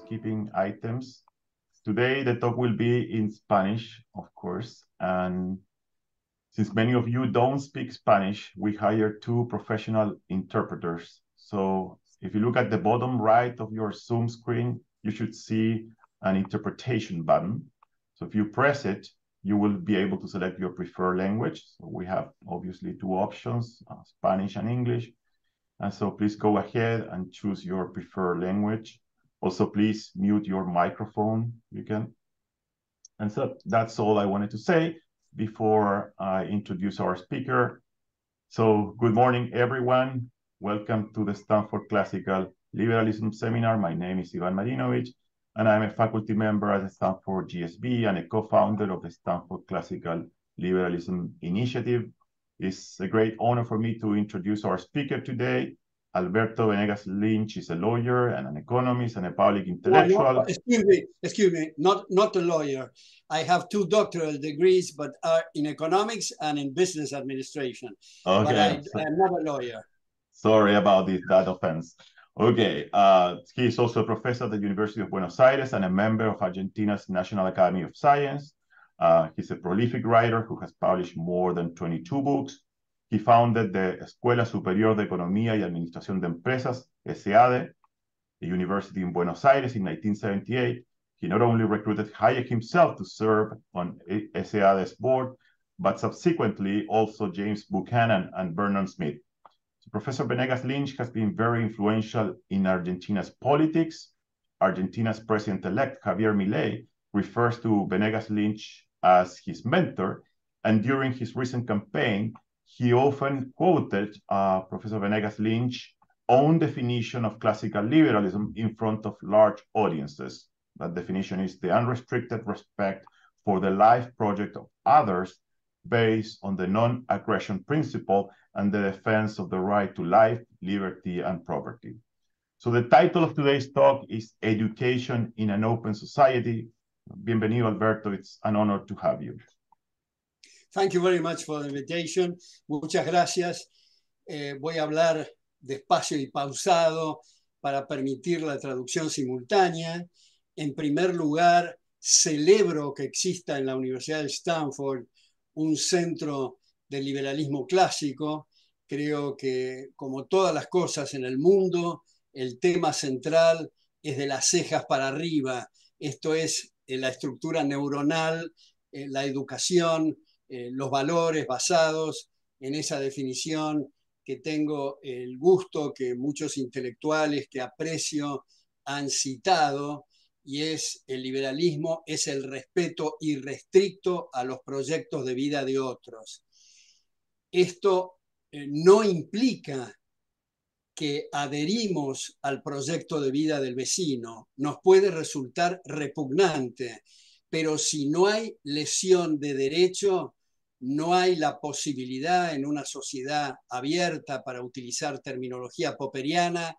housekeeping items. Today, the talk will be in Spanish, of course, and since many of you don't speak Spanish, we hired 2 professional interpreters. So if you look at the bottom right of your Zoom screen, you should see an interpretation button. So if you press it, you will be able to select your preferred language. So we have obviously 2 options, Spanish and English. And so please go ahead and choose your preferred language. Also, please mute your microphone. You can. And so that's all I wanted to say before I introduce our speaker. So good morning, everyone. Welcome to the Stanford Classical Liberalism Seminar. My name is Ivan Marinovic, and I'm a faculty member at the Stanford GSB and a co-founder of the Stanford Classical Liberalism Initiative. It's a great honor for me to introduce our speaker today. Alberto Venegas Lynch is a lawyer and an economist and a public intellectual. No, excuse me, not a lawyer. I have 2 doctoral degrees, but are in economics and in business administration. Okay. But I'm not a lawyer. Sorry about that offense. Okay, he is also a professor at the University of Buenos Aires and a member of Argentina's National Academy of Science. He's a prolific writer who has published more than 22 books. He founded the Escuela Superior de Economía y Administración de Empresas, ESEADE, a university in Buenos Aires in 1978. He not only recruited Hayek himself to serve on ESEADE's board, but subsequently also James Buchanan and Vernon Smith. So Professor Venegas Lynch has been very influential in Argentina's politics. Argentina's president-elect, Javier Milei, refers to Venegas Lynch as his mentor, and during his recent campaign, he often quoted Professor Venegas Lynch's own definition of classical liberalism in front of large audiences. That definition is the unrestricted respect for the life project of others based on the non-aggression principle and the defense of the right to life, liberty, and property. So the title of today's talk is Education in an Open Society. Bienvenido, Alberto. It's an honor to have you. Thank you very much for the invitation. Muchas gracias. Voy a hablar despacio y pausado para permitir la traducción simultánea. En primer lugar, celebro que exista en la Universidad de Stanford un centro de liberalismo clásico. Creo que, como todas las cosas en el mundo, el tema central es de las cejas para arriba. Esto es la estructura neuronal, la educación, los valores basados en esa definición que tengo el gusto que muchos intelectuales que aprecio han citado, y es el liberalismo, es el respeto irrestricto a los proyectos de vida de otros. Esto no implica que adherimos al proyecto de vida del vecino. Nos puede resultar repugnante, pero si no hay lesión de derecho, no hay la posibilidad en una sociedad abierta, para utilizar terminología popperiana,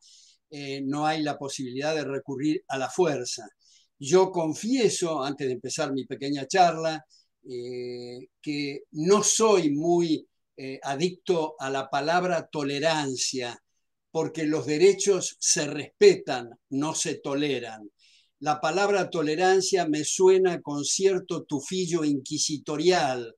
no hay la posibilidad de recurrir a la fuerza. Yo confieso, antes de empezar mi pequeña charla, que no soy muy adicto a la palabra tolerancia, porque los derechos se respetan, no se toleran. La palabra tolerancia me suena con cierto tufillo inquisitorial,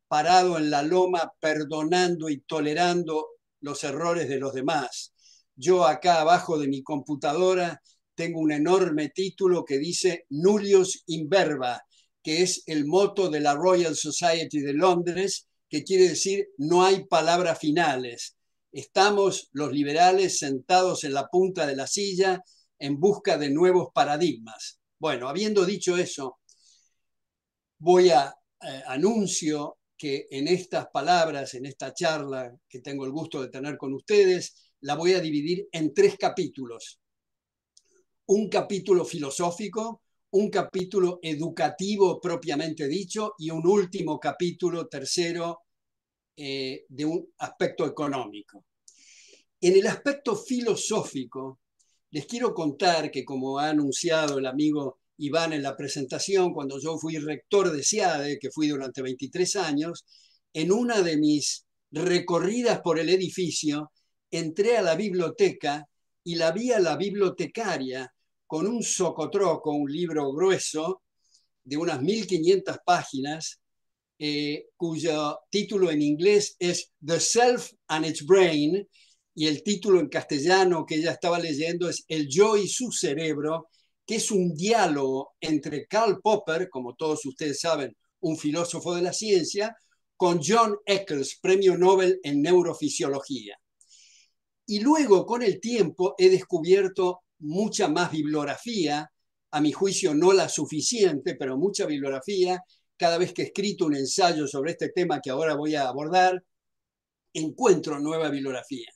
parado en la loma perdonando y tolerando los errores de los demás. Yo acá abajo de mi computadora tengo un enorme título que dice Nullius in verba, que es el moto de la Royal Society de Londres, que quiere decir no hay palabras finales. Estamos los liberales sentados en la punta de la silla en busca de nuevos paradigmas. Bueno, habiendo dicho eso, anuncio que en estas palabras, en esta charla que tengo el gusto de tener con ustedes, la voy a dividir en 3 capítulos. Un capítulo filosófico, un capítulo educativo propiamente dicho y un último capítulo tercero de un aspecto económico. En el aspecto filosófico, les quiero contar que, como ha anunciado el amigo Iván en la presentación, cuando yo fui rector de SEADE, que fui durante 23 años, en una de mis recorridas por el edificio, entré a la biblioteca y la vi a la bibliotecaria con un socotroco, un libro grueso de unas 1500 páginas, cuyo título en inglés es The Self and Its Brain, y el título en castellano que ella estaba leyendo es El yo y su cerebro, que es un diálogo entre Karl Popper, como todos ustedes saben, un filósofo de la ciencia, con John Eccles, premio Nobel en neurofisiología. Y luego, con el tiempo, he descubierto mucha más bibliografía, a mi juicio no la suficiente, pero mucha bibliografía. Cada vez que he escrito un ensayo sobre este tema que ahora voy a abordar, encuentro nueva bibliografía.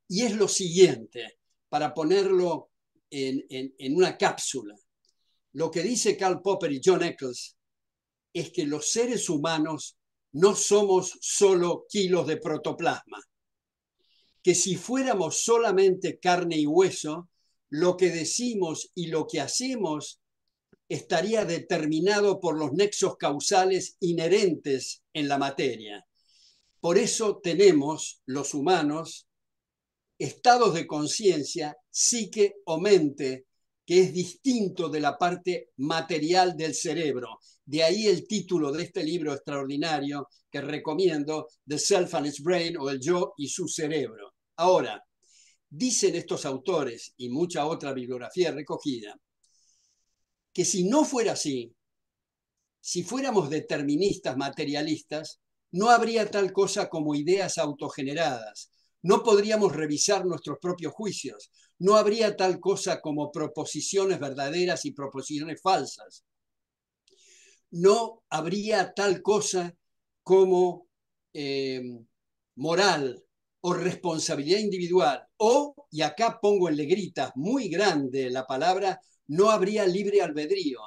Y es lo siguiente, para ponerlo en una cápsula. Lo que dice Karl Popper y John Eccles es que los seres humanos no somos solo kilos de protoplasma, que si fuéramos solamente carne y hueso, lo que decimos y lo que hacemos estaría determinado por los nexos causales inherentes en la materia. Por eso tenemos, los humanos, estados de conciencia, psique o mente, que es distinto de la parte material del cerebro. De ahí el título de este libro extraordinario que recomiendo, The Self and Its Brain, o El yo y su cerebro. Ahora, dicen estos autores y mucha otra bibliografía recogida, que si no fuera así, si fuéramos deterministas, materialistas, no habría tal cosa como ideas autogeneradas. No podríamos revisar nuestros propios juicios. No habría tal cosa como proposiciones verdaderas y proposiciones falsas. No habría tal cosa como moral o responsabilidad individual. O, y acá pongo en negritas muy grande la palabra, no habría libre albedrío.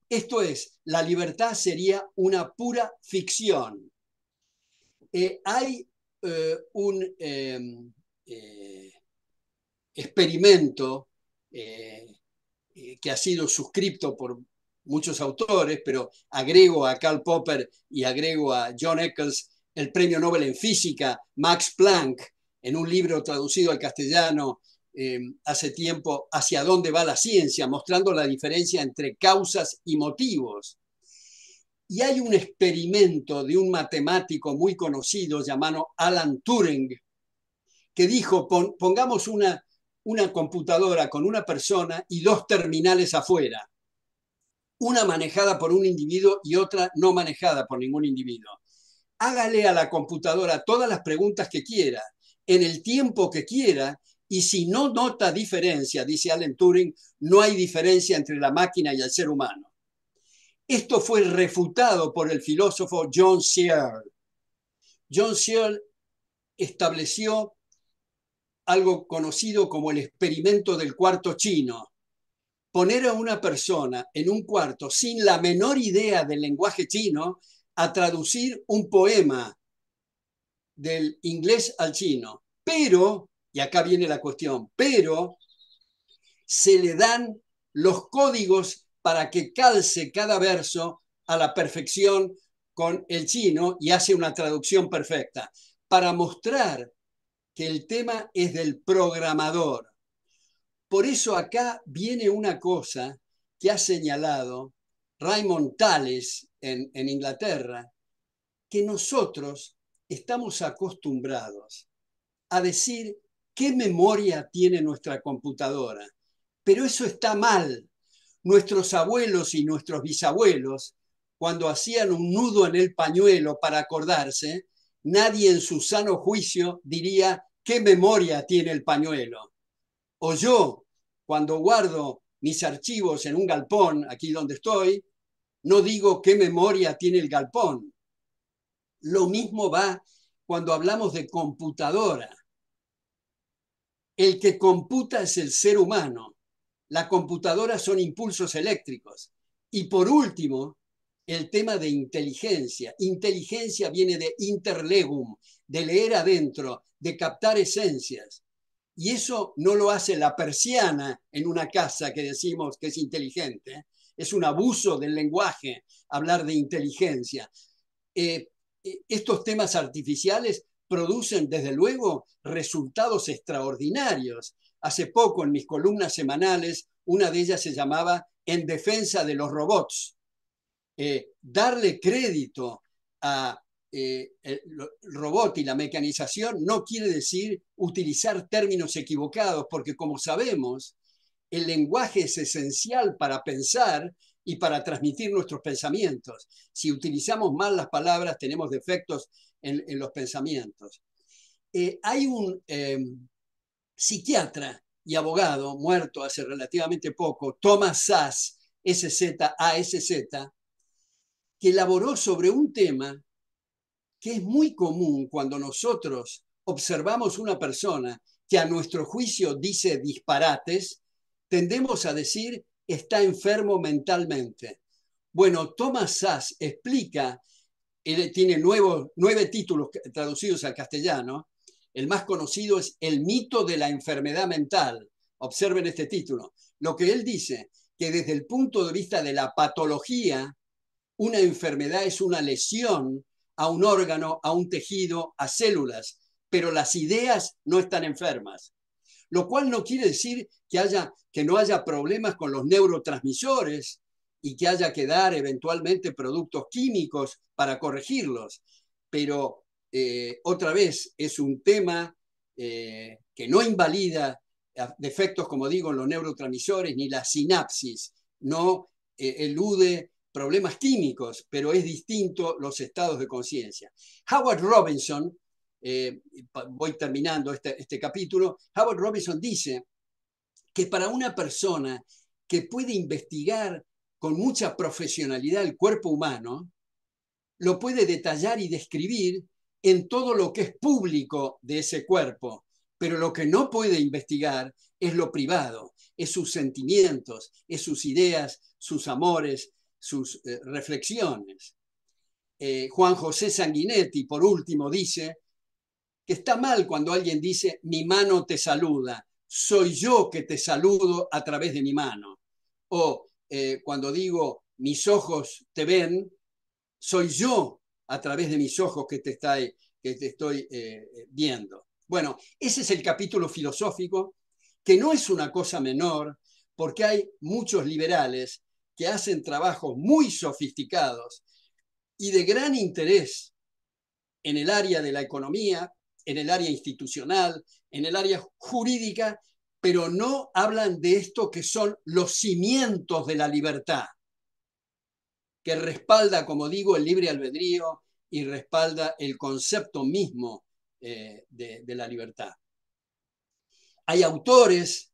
Esto es, la libertad sería una pura ficción. Hay un experimento que ha sido suscripto por muchos autores, pero agrego a Karl Popper y agrego a John Eccles el premio Nobel en física, Max Planck, en un libro traducido al castellano hace tiempo, Hacia dónde va la ciencia, mostrando la diferencia entre causas y motivos. Y hay un experimento de un matemático muy conocido llamado Alan Turing, que dijo, pongamos una computadora con una persona y dos terminales afuera, una manejada por un individuo y otra no manejada por ningún individuo. Hágale a la computadora todas las preguntas que quiera, en el tiempo que quiera, y si no nota diferencia, dice Alan Turing, no hay diferencia entre la máquina y el ser humano. Esto fue refutado por el filósofo John Searle. John Searle estableció algo conocido como el experimento del cuarto chino. Poner a una persona en un cuarto sin la menor idea del lenguaje chino a traducir un poema del inglés al chino. Pero, y acá viene la cuestión, pero se le dan los códigos para que calce cada verso a la perfección con el chino y hace una traducción perfecta, para mostrar que el tema es del programador. Por eso acá viene una cosa que ha señalado Raymond Tales en Inglaterra, que nosotros estamos acostumbrados a decir qué memoria tiene nuestra computadora, pero eso está mal. Nuestros abuelos y nuestros bisabuelos, cuando hacían un nudo en el pañuelo para acordarse, nadie en su sano juicio diría qué memoria tiene el pañuelo. O yo, cuando guardo mis archivos en un galpón, aquí donde estoy, no digo qué memoria tiene el galpón. Lo mismo va cuando hablamos de computadora. El que computa es el ser humano. La computadora son impulsos eléctricos. Y por último, el tema de inteligencia. Inteligencia viene de interlegum, de leer adentro, de captar esencias. Y eso no lo hace la persiana en una casa que decimos que es inteligente. Es un abuso del lenguaje hablar de inteligencia. Estos temas artificiales producen, desde luego, resultados extraordinarios. Hace poco, en mis columnas semanales, una de ellas se llamaba En defensa de los robots. Darle crédito a el robot y la mecanización no quiere decir utilizar términos equivocados, porque como sabemos, el lenguaje es esencial para pensar y para transmitir nuestros pensamientos. Si utilizamos mal las palabras, tenemos defectos en los pensamientos. Hay un psiquiatra y abogado muerto hace relativamente poco, Thomas Szasz, S-Z-A-S-Z, que elaboró sobre un tema que es muy común cuando nosotros observamos una persona que a nuestro juicio dice disparates, tendemos a decir está enfermo mentalmente. Bueno, Thomas Szasz explica, él tiene 9 títulos traducidos al castellano. El más conocido es El mito de la enfermedad mental. Observen este título. Lo que él dice, que desde el punto de vista de la patología, una enfermedad es una lesión a un órgano, a un tejido, a células, pero las ideas no están enfermas. Lo cual no quiere decir que no haya problemas con los neurotransmisores y que haya que dar eventualmente productos químicos para corregirlos. Pero otra vez es un tema que no invalida defectos, como digo, en los neurotransmisores ni la sinapsis, no elude problemas químicos, pero es distinto los estados de conciencia. Howard Robinson, voy terminando este capítulo, Howard Robinson dice que para una persona que puede investigar con mucha profesionalidad el cuerpo humano, lo puede detallar y describir en todo lo que es público de ese cuerpo, pero lo que no puede investigar es lo privado, es sus sentimientos, es sus ideas, sus amores, sus reflexiones. Juan José Sanguinetti, por último, dice que está mal cuando alguien dice mi mano te saluda, soy yo que te saludo a través de mi mano. O cuando digo mis ojos te ven, soy yo a través de mis ojos que te estoy viendo. Bueno, ese es el capítulo filosófico, que no es una cosa menor, porque hay muchos liberales que hacen trabajos muy sofisticados y de gran interés en el área de la economía, en el área institucional, en el área jurídica, pero no hablan de esto que son los cimientos de la libertad, que respalda, como digo, el libre albedrío y respalda el concepto mismo de la libertad. Hay autores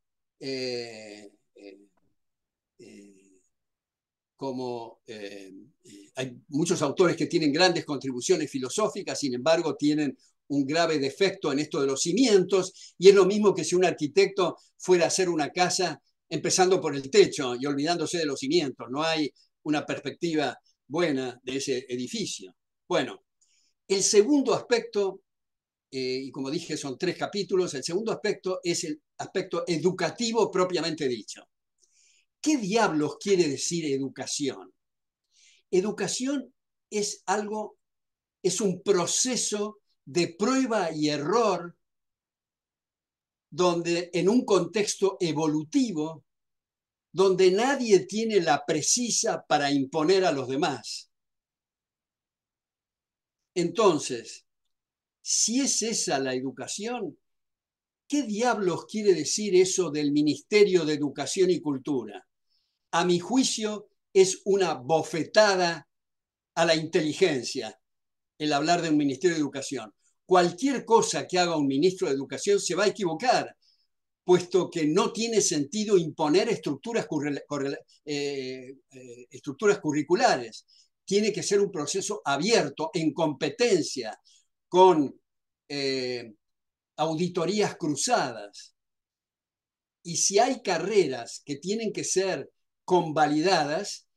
hay muchos autores que tienen grandes contribuciones filosóficas, sin embargo, tienen un grave defecto en esto de los cimientos, y es lo mismo que si un arquitecto fuera a hacer una casa empezando por el techo y olvidándose de los cimientos. No hay una perspectiva buena de ese edificio. Bueno, el segundo aspecto, y como dije son 3 capítulos, el segundo aspecto es el aspecto educativo propiamente dicho. ¿Qué diablos quiere decir educación? Educación es un proceso de prueba y error donde en un contexto evolutivo, donde nadie tiene la precisa para imponer a los demás. Entonces, si es esa la educación, ¿qué diablos quiere decir eso del Ministerio de Educación y Cultura? A mi juicio, es una bofetada a la inteligencia el hablar de un Ministerio de Educación. Cualquier cosa que haga un ministro de Educación se va a equivocar, puesto que no tiene sentido imponer estructuras curriculares. Tiene que ser un proceso abierto, en competencia, con auditorías cruzadas. Y si hay carreras que tienen que ser convalidadas,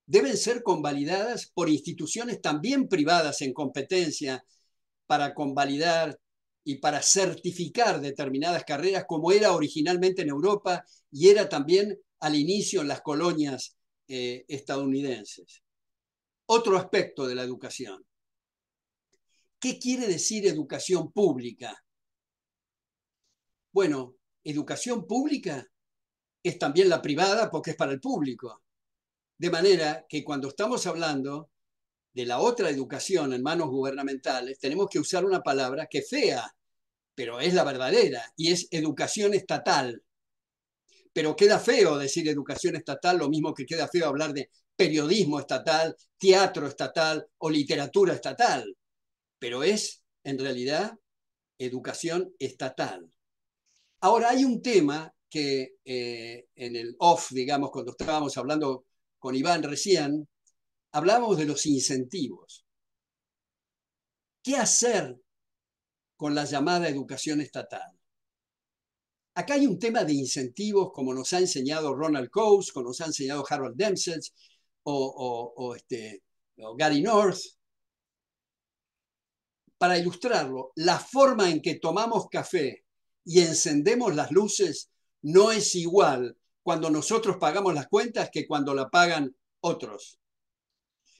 deben ser convalidadas por instituciones también privadas en competencia para convalidar y para certificar determinadas carreras, como era originalmente en Europa y era también al inicio en las colonias estadounidenses. Otro aspecto de la educación. ¿Qué quiere decir educación pública? Bueno, educación pública es también la privada porque es para el público. De manera que cuando estamos hablando de la otra educación en manos gubernamentales, tenemos que usar una palabra que es fea, pero es la verdadera, y es educación estatal. Pero queda feo decir educación estatal, lo mismo que queda feo hablar de periodismo estatal, teatro estatal o literatura estatal, pero es en realidad educación estatal. Ahora hay un tema que en el off, digamos, cuando estábamos hablando con Iván recién, hablamos de los incentivos. ¿Qué hacer con la llamada educación estatal? Acá hay un tema de incentivos, como nos ha enseñado Ronald Coase, como nos ha enseñado Harold Dempsey o Gary North. Para ilustrarlo, la forma en que tomamos café y encendemos las luces no es igual cuando nosotros pagamos las cuentas que cuando la pagan otros.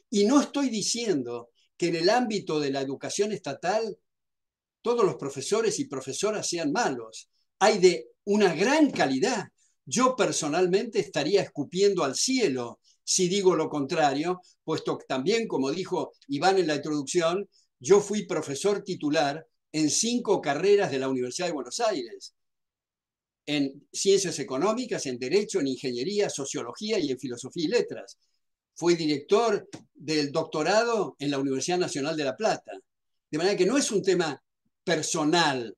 Y no estoy diciendo que en el ámbito de la educación estatal todos los profesores y profesoras sean malos. Hay de una gran calidad. Yo personalmente estaría escupiendo al cielo si digo lo contrario, puesto que también, como dijo Iván en la introducción, yo fui profesor titular en 5 carreras de la Universidad de Buenos Aires, en ciencias económicas, en derecho, en ingeniería, sociología y en filosofía y letras. Fui director del doctorado en la Universidad Nacional de La Plata. De manera que no es un tema personal,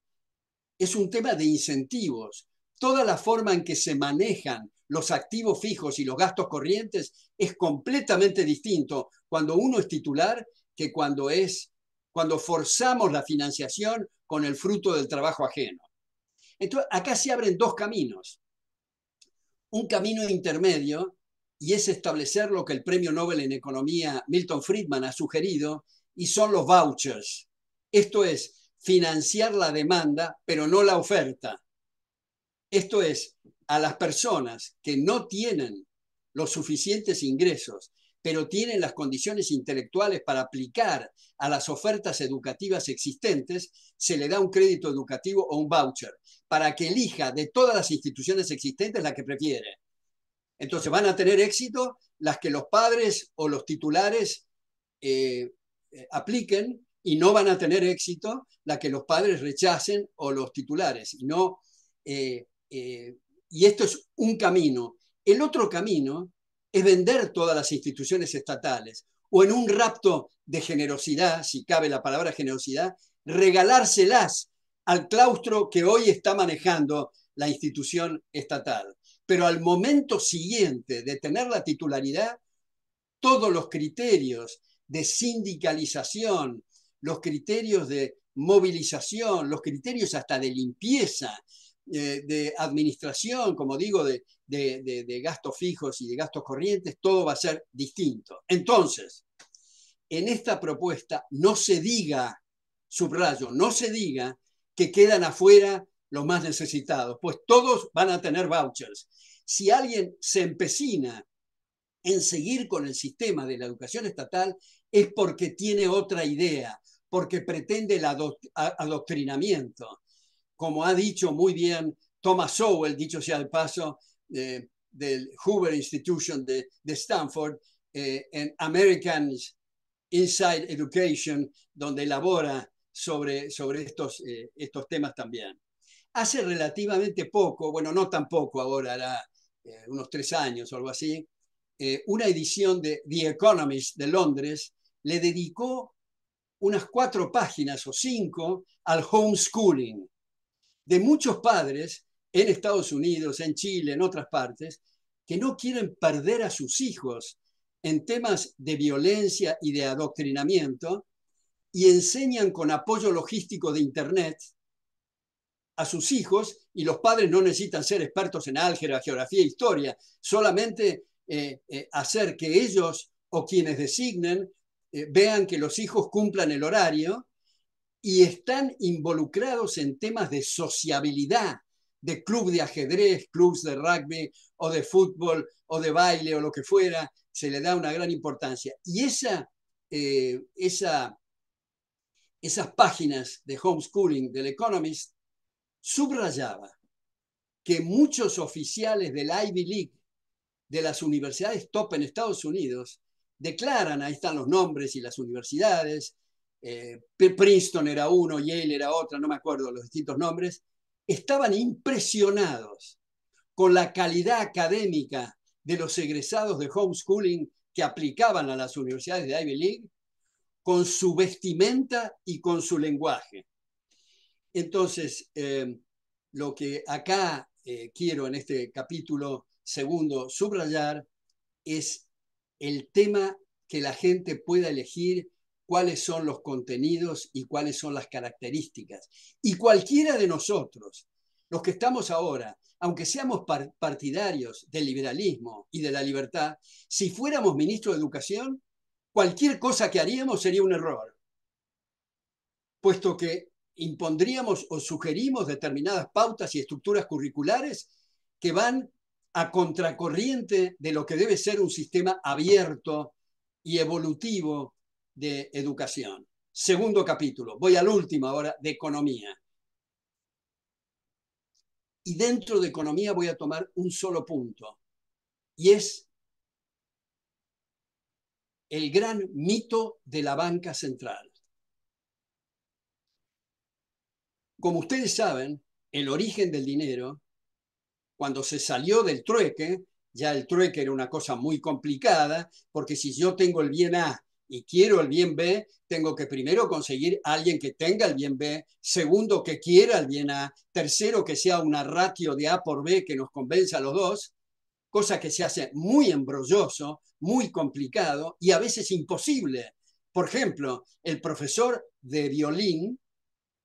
es un tema de incentivos. Toda la forma en que se manejan los activos fijos y los gastos corrientes es completamente distinto cuando uno es titular que cuando forzamos la financiación con el fruto del trabajo ajeno. Entonces, acá se abren 2 caminos. Un camino intermedio, y es establecer lo que el premio Nobel en Economía Milton Friedman ha sugerido, y son los vouchers. Esto es financiar la demanda, pero no la oferta. Esto es, a las personas que no tienen los suficientes ingresos, pero tienen las condiciones intelectuales para aplicar a las ofertas educativas existentes, se le da un crédito educativo o un voucher para que elija de todas las instituciones existentes la que prefiere. Entonces van a tener éxito las que los padres o los titulares apliquen, y no van a tener éxito las que los padres rechacen o los titulares. Y esto es un camino. El otro camino es vender todas las instituciones estatales o en un rapto de generosidad, si cabe la palabra generosidad, regalárselas al claustro que hoy está manejando la institución estatal. Pero al momento siguiente de tener la titularidad, todos los criterios de sindicalización, los criterios de movilización, los criterios hasta de limpieza, de administración, como digo, de gastos fijos y de gastos corrientes, todo va a ser distinto. Entonces, en esta propuesta no se diga, subrayo, no se diga que quedan afuera los más necesitados, pues todos van a tener vouchers. Si alguien se empecina en seguir con el sistema de la educación estatal es porque tiene otra idea, porque pretende el adoctrinamiento. Como ha dicho muy bien Thomas Sowell, dicho sea de paso, del Hoover Institution de Stanford, en American Inside Education, donde elabora sobre estos temas también. Hace relativamente poco, bueno, no tan poco ahora, hará unos 3 años o algo así, una edición de The Economist de Londres le dedicó unas 4 páginas o 5 al homeschooling de muchos padres en Estados Unidos, en Chile, en otras partes, que no quieren perder a sus hijos en temas de violencia y de adoctrinamiento y enseñan con apoyo logístico de Internet a sus hijos, y los padres no necesitan ser expertos en álgebra, geografía, historia, solamente hacer que ellos o quienes designen vean que los hijos cumplan el horario y están involucrados en temas de sociabilidad, de club de ajedrez, clubs de rugby o de fútbol o de baile o lo que fuera, se le da una gran importancia. Y esa esas páginas de homeschooling del Economist, subrayaba que muchos oficiales del Ivy League, de las universidades top en Estados Unidos, declaran, ahí están los nombres y las universidades, Princeton era uno, Yale era otra, no me acuerdo los distintos nombres, estaban impresionados con la calidad académica de los egresados de homeschooling que aplicaban a las universidades de Ivy League, con su vestimenta y con su lenguaje. Entonces, lo que acá quiero en este capítulo segundo subrayar es el tema que la gente pueda elegir cuáles son los contenidos y cuáles son las características. Y cualquiera de nosotros, los que estamos ahora, aunque seamos partidarios del liberalismo y de la libertad, si fuéramos ministros de Educación, cualquier cosa que haríamos sería un error, puesto que impondríamos o sugerimos determinadas pautas y estructuras curriculares que van a contracorriente de lo que debe ser un sistema abierto y evolutivo de educación. Segundo capítulo, voy al último ahora, de economía. Y dentro de economía voy a tomar un solo punto, y es el gran mito de la banca central. Como ustedes saben, el origen del dinero, cuando se salió del trueque, ya el trueque era una cosa muy complicada, porque si yo tengo el bien A y quiero el bien B, tengo que primero conseguir a alguien que tenga el bien B, segundo que quiera el bien A, tercero que sea una ratio de A por B que nos convenza a los dos, cosa que se hace muy embrolloso, muy complicado y a veces imposible. Por ejemplo, el profesor de violín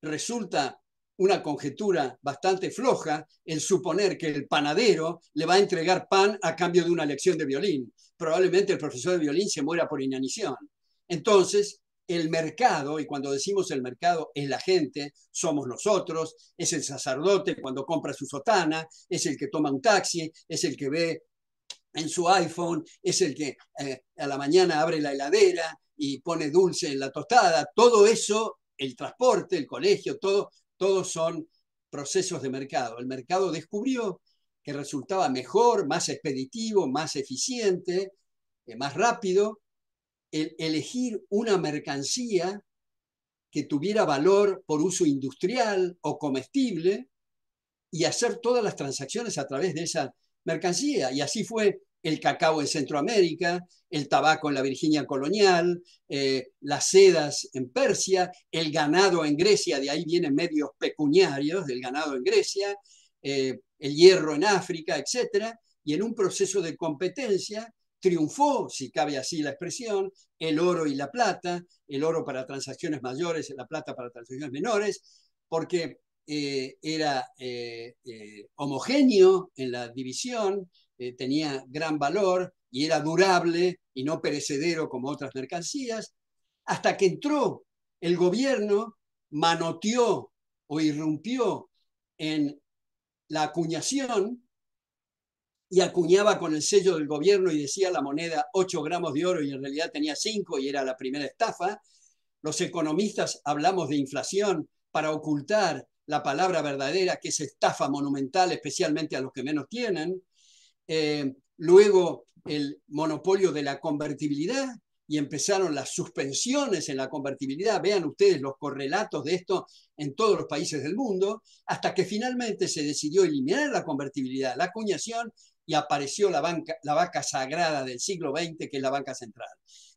resulta una conjetura bastante floja el suponer que el panadero le va a entregar pan a cambio de una lección de violín. Probablemente el profesor de violín se muera por inanición. Entonces, el mercado, y cuando decimos el mercado es la gente, somos nosotros, es el sacerdote cuando compra su sotana, es el que toma un taxi, es el que ve en su iPhone, es el que a la mañana abre la heladera y pone dulce en la tostada. Todo eso, el transporte, el colegio, todos son procesos de mercado. El mercado descubrió que resultaba mejor, más expeditivo, más eficiente, más rápido, el elegir una mercancía que tuviera valor por uso industrial o comestible y hacer todas las transacciones a través de esa mercancía. Y así fue el cacao en Centroamérica, el tabaco en la Virginia colonial, las sedas en Persia, el ganado en Grecia, de ahí vienen medios pecuniarios del ganado en Grecia, el hierro en África, etc. Y en un proceso de competencia triunfó, si cabe así la expresión, el oro y la plata, el oro para transacciones mayores, la plata para transacciones menores, porque era homogéneo en la división, tenía gran valor y era durable y no perecedero como otras mercancías, hasta que entró el gobierno, manoteó o irrumpió en la acuñación y acuñaba con el sello del gobierno y decía la moneda 8 gramos de oro y en realidad tenía 5 y era la primera estafa. Los economistas hablamos de inflación para ocultar la palabra verdadera, que es estafa monumental, especialmente a los que menos tienen. Luego el monopolio de la convertibilidad y empezaron las suspensiones en la convertibilidad. Vean ustedes los correlatos de esto en todos los países del mundo, hasta que finalmente se decidió eliminar la convertibilidad, la acuñación, y apareció la vaca sagrada del siglo XX, que es la banca central.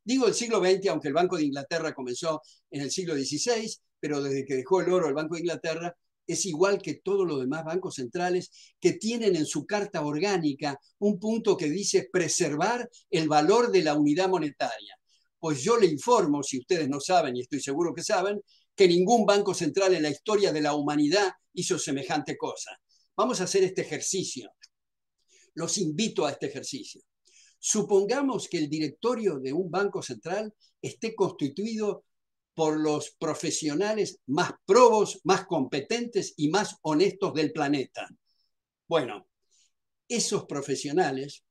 Digo el siglo XX, aunque el Banco de Inglaterra comenzó en el siglo XVI, pero desde que dejó el oro el Banco de Inglaterra, es igual que todos los demás bancos centrales que tienen en su carta orgánica un punto que dice preservar el valor de la unidad monetaria. Pues yo le informo, si ustedes no saben, y estoy seguro que saben, que ningún banco central en la historia de la humanidad hizo semejante cosa. Vamos a hacer este ejercicio. Los invito a este ejercicio. Supongamos que el directorio de un banco central esté constituido por los profesionales más probos, más competentes y más honestos del planeta. Bueno, esos profesionales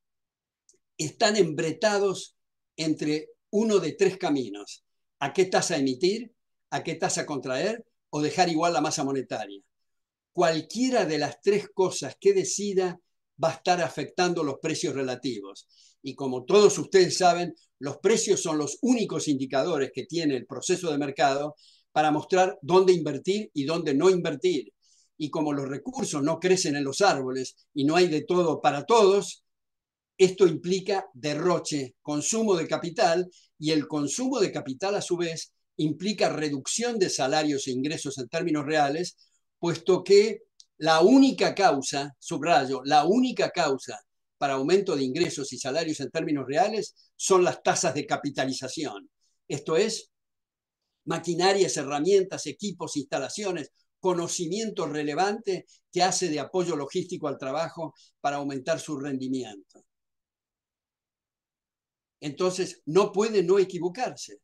están embretados entre uno de tres caminos. ¿A qué tasa emitir? a qué tasa contraer o dejar igual la masa monetaria. Cualquiera de las tres cosas que decida va a estar afectando los precios relativos. Y como todos ustedes saben, los precios son los únicos indicadores que tiene el proceso de mercado para mostrar dónde invertir y dónde no invertir. Y como los recursos no crecen en los árboles y no hay de todo para todos, esto implica derroche, consumo de capital, y el consumo de capital a su vez implica reducción de salarios e ingresos en términos reales, puesto que la única causa, subrayo, la única causa para aumento de ingresos y salarios en términos reales son las tasas de capitalización. Esto es, maquinarias, herramientas, equipos, instalaciones, conocimiento relevante que hace de apoyo logístico al trabajo para aumentar su rendimiento. Entonces, no puede no equivocarse.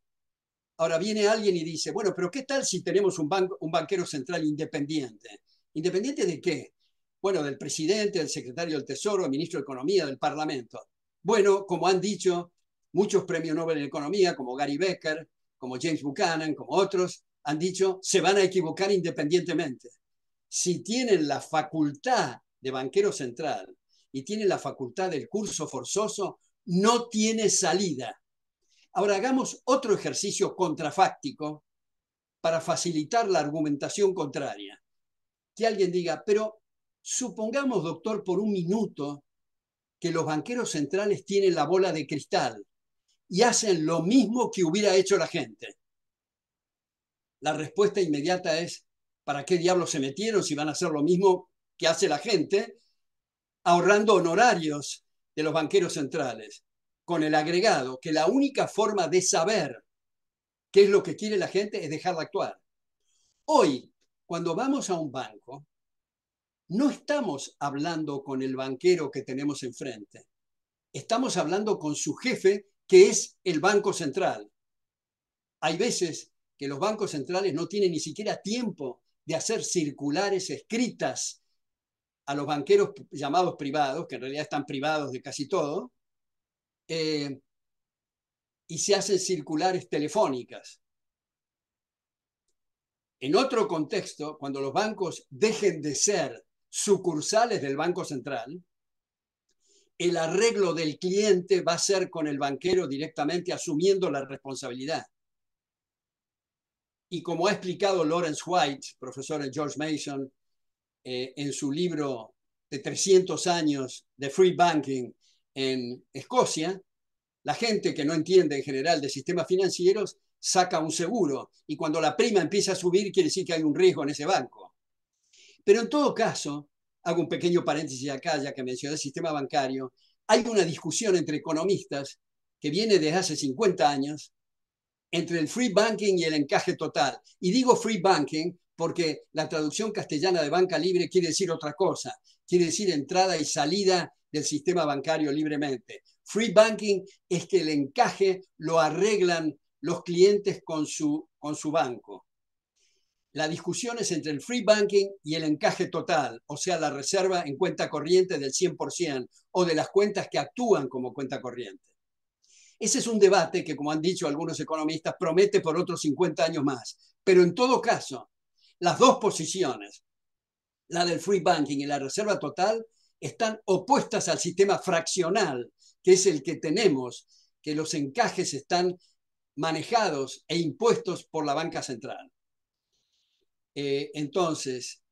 Ahora viene alguien y dice, bueno, pero ¿qué tal si tenemos un banquero central independiente? ¿Independiente de qué? Bueno, del presidente, del secretario del Tesoro, del ministro de Economía, del Parlamento. Bueno, como han dicho muchos premios Nobel en Economía, como Gary Becker, como James Buchanan, como otros, han dicho, se van a equivocar independientemente. Si tienen la facultad de banquero central y tienen la facultad del curso forzoso, no tiene salida. Ahora hagamos otro ejercicio contrafáctico para facilitar la argumentación contraria. Que alguien diga, pero supongamos, doctor, por un minuto que los banqueros centrales tienen la bola de cristal y hacen lo mismo que hubiera hecho la gente. La respuesta inmediata es, ¿para qué diablos se metieron si van a hacer lo mismo que hace la gente, ahorrando honorarios de los banqueros centrales? Con el agregado que la única forma de saber qué es lo que quiere la gente es dejarla actuar. Hoy, cuando vamos a un banco, no estamos hablando con el banquero que tenemos enfrente. Estamos hablando con su jefe, que es el Banco Central. Hay veces que los bancos centrales no tienen ni siquiera tiempo de hacer circulares escritas a los banqueros llamados privados, que en realidad están privados de casi todo, y se hacen circulares telefónicas. En otro contexto, cuando los bancos dejen de ser sucursales del Banco Central, el arreglo del cliente va a ser con el banquero directamente asumiendo la responsabilidad. Y como ha explicado Lawrence White, profesor en George Mason, en su libro de 300 años de free banking en Escocia, la gente que no entiende en general de sistemas financieros saca un seguro y cuando la prima empieza a subir quiere decir que hay un riesgo en ese banco. Pero en todo caso, hago un pequeño paréntesis acá, ya que mencioné el sistema bancario, hay una discusión entre economistas que viene desde hace 50 años entre el free banking y el encaje total. Y digo free banking porque la traducción castellana de banca libre quiere decir otra cosa, quiere decir entrada y salida del sistema bancario libremente. Free banking es que el encaje lo arreglan los clientes con su banco. La discusión es entre el free banking y el encaje total, o sea, la reserva en cuenta corriente del 100% o de las cuentas que actúan como cuenta corriente. Ese es un debate que, como han dicho algunos economistas, promete por otros 50 años más. Pero en todo caso, las dos posiciones, la del free banking y la reserva total, están opuestas al sistema fraccional, que es el que tenemos, que los encajes están manejados e impuestos por la banca central. Entonces,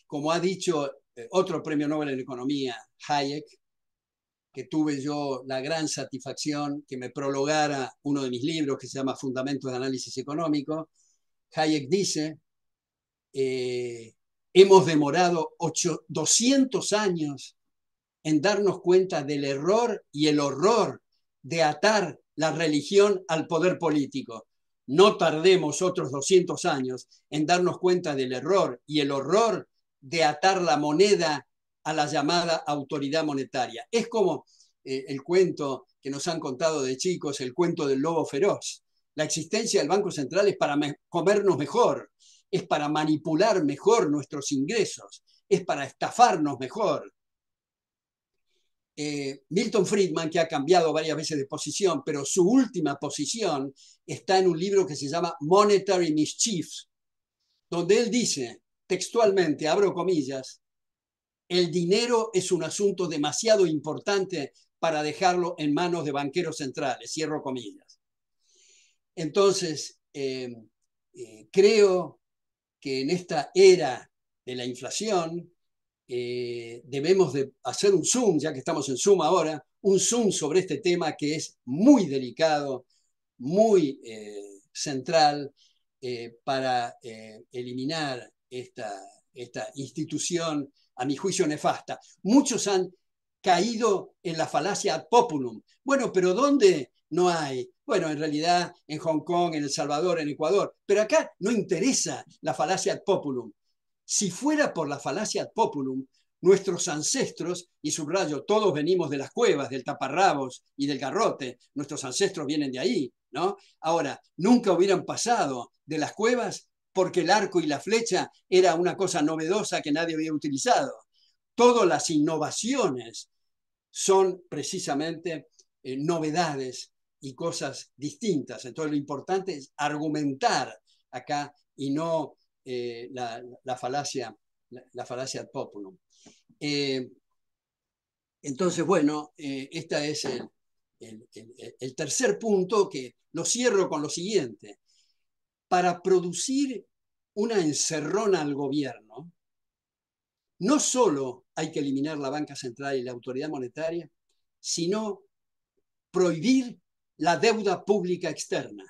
como ha dicho otro premio Nobel en Economía, Hayek, que tuve yo la gran satisfacción que me prologara uno de mis libros que se llama Fundamentos de Análisis Económico, Hayek dice, hemos demorado 200 años en darnos cuenta del error y el horror de atar la religión al poder político. No tardemos otros 200 años en darnos cuenta del error y el horror de atar la moneda a la llamada autoridad monetaria. Es como el cuento que nos han contado de chicos, el cuento del lobo feroz. La existencia del Banco Central es para comernos mejor, es para manipular mejor nuestros ingresos, es para estafarnos mejor. Milton Friedman, que ha cambiado varias veces de posición, pero su última posición está en un libro que se llama Monetary Mischiefs, donde él dice textualmente, abro comillas, el dinero es un asunto demasiado importante para dejarlo en manos de banqueros centrales, cierro comillas. Entonces, creo que en esta era de la inflación debemos de hacer un zoom, ya que estamos en Zoom ahora, un zoom sobre este tema que es muy delicado, muy central para eliminar esta institución, a mi juicio, nefasta. Muchos han caído en la falacia ad populum. Bueno, pero ¿dónde no hay? Bueno, en realidad en Hong Kong, en El Salvador, en Ecuador, pero acá no interesa la falacia ad populum. Si fuera por la falacia ad populum, nuestros ancestros, y subrayo, todos venimos de las cuevas, del taparrabos y del garrote, nuestros ancestros vienen de ahí, ¿no? Ahora, nunca hubieran pasado de las cuevas porque el arco y la flecha era una cosa novedosa que nadie había utilizado. Todas las innovaciones son precisamente novedades y cosas distintas. Entonces, lo importante es argumentar acá y no la falacia ad populum. Entonces, bueno, este es el tercer punto, que lo cierro con lo siguiente. Para producir una encerrona al gobierno, no solo hay que eliminar la banca central y la autoridad monetaria, sino prohibir la deuda pública externa.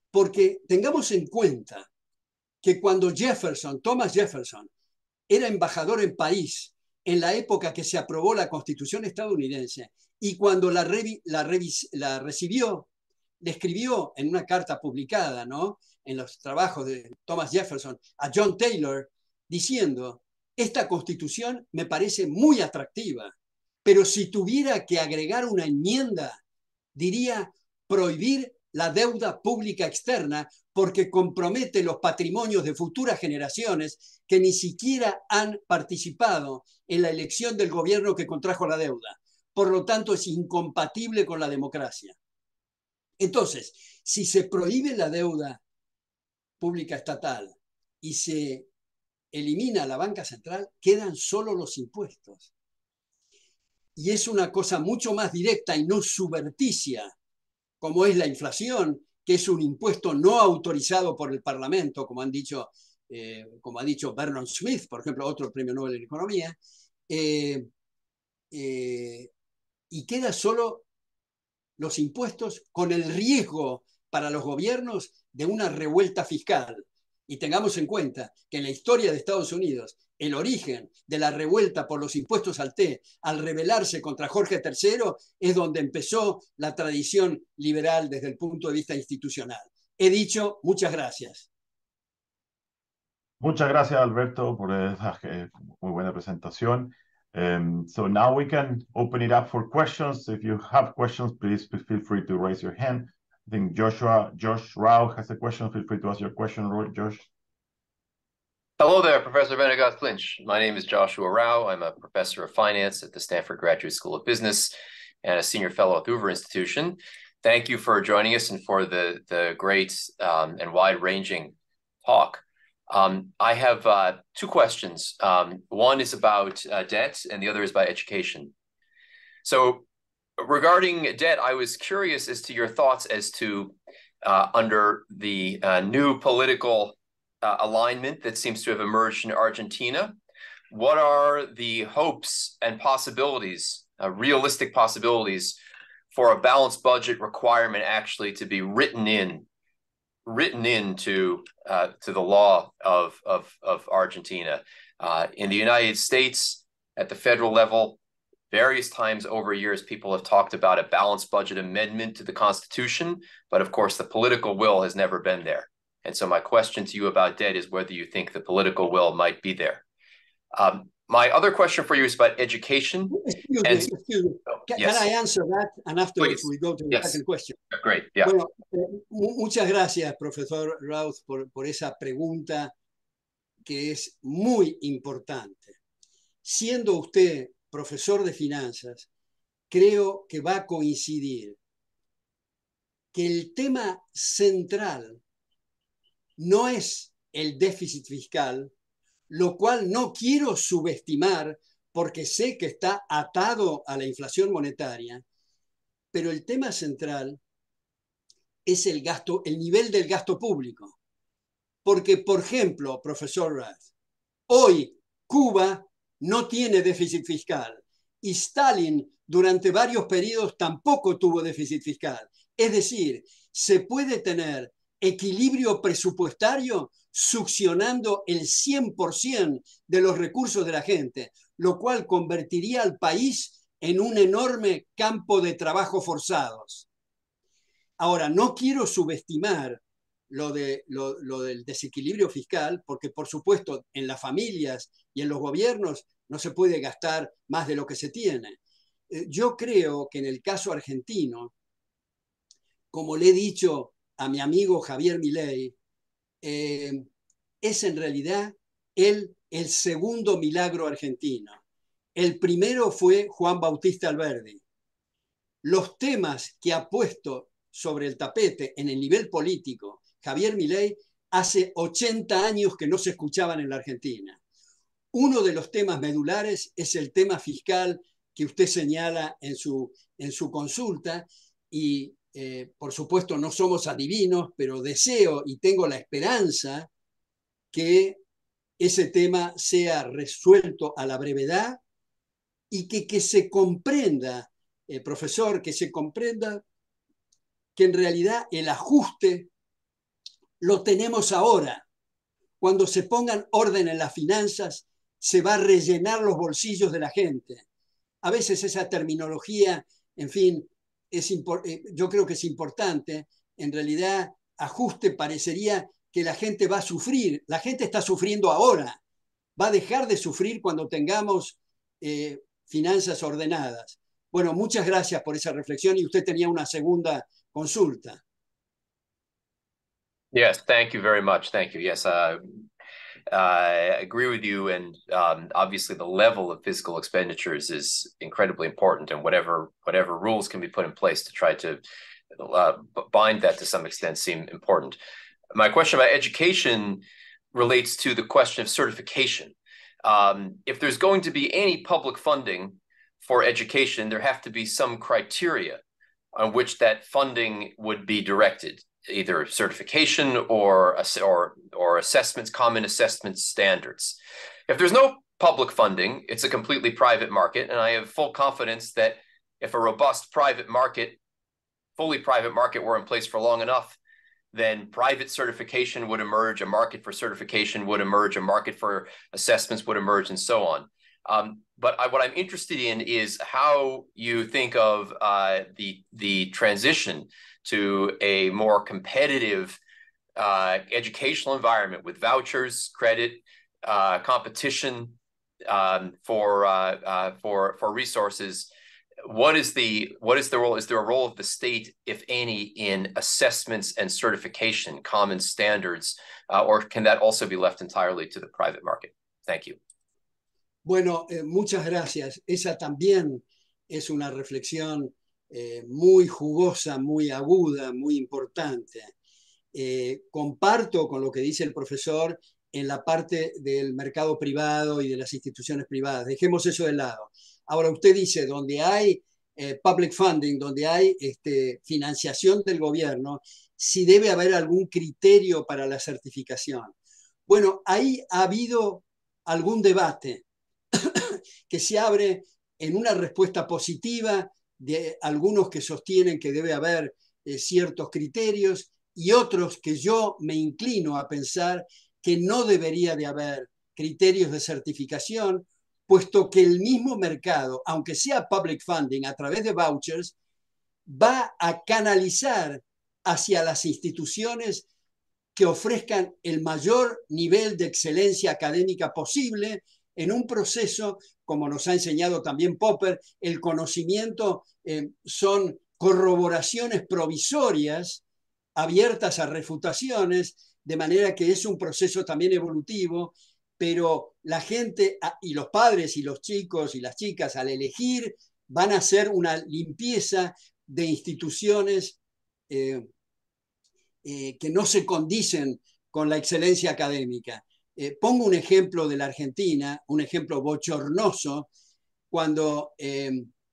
Porque tengamos en cuenta que cuando Thomas Jefferson, era embajador en París en la época que se aprobó la Constitución estadounidense, y cuando la recibió, le escribió en una carta publicada, ¿no?, en los trabajos de Thomas Jefferson a John Taylor, diciendo, esta Constitución me parece muy atractiva, pero si tuviera que agregar una enmienda, diría prohibir la deuda pública externa porque compromete los patrimonios de futuras generaciones que ni siquiera han participado en la elección del gobierno que contrajo la deuda. Por lo tanto, es incompatible con la democracia. Entonces, si se prohíbe la deuda pública estatal y se elimina la banca central, quedan solo los impuestos. Y es una cosa mucho más directa y no suberticia, como es la inflación, que es un impuesto no autorizado por el Parlamento, como ha dicho Vernon Smith, por ejemplo, otro premio Nobel en Economía, y queda solo los impuestos con el riesgo para los gobiernos de una revuelta fiscal. Y tengamos en cuenta que en la historia de Estados Unidos, el origen de la revuelta por los impuestos al té, al rebelarse contra Jorge III, es donde empezó la tradición liberal desde el punto de vista institucional. He dicho, muchas gracias. Muchas gracias, Alberto, por esa muy buena presentación. So now we can open it up for questions. If you have questions, please feel free to raise your hand. I think Josh Rao has a question. Feel free to ask your question, Josh. Hello there, Professor Venegas Lynch. My name is Joshua Rao. I'm a professor of finance at the Stanford Graduate School of Business and a senior fellow at the Hoover Institution. Thank you for joining us and for the great and wide-ranging talk. I have two questions. One is about debt and the other is about education. So regarding debt, I was curious as to your thoughts as to under the new political alignment that seems to have emerged in Argentina, what are the hopes and possibilities, realistic possibilities, for a balanced budget requirement actually to be written into the law of Argentina? In the United States, at the federal level, various times over years, people have talked about a balanced budget amendment to the Constitution, but of course, the political will has never been there. And so my question to you about debt is whether you think the political will might be there. My other question for you is about education. Excuse me. Can I answer that? And afterwards we go to the second question. Great. Yeah. Bueno, muchas gracias, profesor Routh, por esa pregunta que es muy importante. Siendo usted profesor de finanzas creo que va a coincidir que el tema central no es el déficit fiscal, lo cual no quiero subestimar porque sé que está atado a la inflación monetaria, pero el tema central es el gasto, el nivel del gasto público. Porque, por ejemplo, profesor Rath, hoy Cuba no tiene déficit fiscal y Stalin durante varios periodos tampoco tuvo déficit fiscal. Es decir, se puede tener equilibrio presupuestario succionando el 100% de los recursos de la gente, lo cual convertiría al país en un enorme campo de trabajo forzados. Ahora, no quiero subestimar lo del desequilibrio fiscal, porque por supuesto en las familias y en los gobiernos no se puede gastar más de lo que se tiene. Yo creo que en el caso argentino, como le he dicho a mi amigo Javier Milei, es en realidad el segundo milagro argentino. El primero fue Juan Bautista Alberdi. Los temas que ha puesto sobre el tapete en el nivel político Javier Milei hace 80 años que no se escuchaban en la Argentina. Uno de los temas medulares es el tema fiscal que usted señala en su consulta y por supuesto no somos adivinos, pero deseo y tengo la esperanza que ese tema sea resuelto a la brevedad y que se comprenda, profesor, que se comprenda que en realidad el ajuste lo tenemos ahora. Cuando se pongan orden en las finanzas, se va a rellenar los bolsillos de la gente. A veces esa terminología, en fin, yo creo que es importante. En realidad, ajuste parecería que la gente va a sufrir. La gente está sufriendo ahora. Va a dejar de sufrir cuando tengamos finanzas ordenadas. Bueno, muchas gracias por esa reflexión y usted tenía una segunda consulta. Yes, thank you very much. Thank you. Yes, I agree with you. And obviously, the level of fiscal expenditures is incredibly important. And whatever rules can be put in place to try to bind that to some extent seem important. My question about education relates to the question of certification. If there's going to be any public funding for education, there have to be some criteria on which that funding would be directed, either certification or assessments, common assessment standards. If there's no public funding, it's a completely private market, and I have full confidence that if a robust private market, fully private market were in place for long enough, then private certification would emerge, a market for certification would emerge, a market for assessments would emerge, and so on. But what I'm interested in is how you think of the transition to a more competitive educational environment with vouchers, credit, competition for resources. What is the role? Is there a role of the state, if any, in assessments and certification, common standards, or can that also be left entirely to the private market? Thank you. Bueno, muchas gracias. Esa también es una reflexión muy jugosa, muy aguda, muy importante. Comparto con lo que dice el profesor en la parte del mercado privado y de las instituciones privadas. Dejemos eso de lado. Ahora usted dice, donde hay public funding, donde hay financiación del gobierno, si debe haber algún criterio para la certificación. Bueno, ahí ha habido algún debate que se abre en una respuesta positiva de algunos que sostienen que debe haber ciertos criterios y otros que yo me inclino a pensar que no debería de haber criterios de certificación, puesto que el mismo mercado, aunque sea public funding a través de vouchers, va a canalizar hacia las instituciones que ofrezcan el mayor nivel de excelencia académica posible en un proceso, como nos ha enseñado también Popper, el conocimiento son corroboraciones provisorias abiertas a refutaciones, de manera que es un proceso también evolutivo, pero la gente y los padres y los chicos y las chicas al elegir van a hacer una limpieza de instituciones que no se condicen con la excelencia académica. Pongo un ejemplo de la Argentina, un ejemplo bochornoso, cuando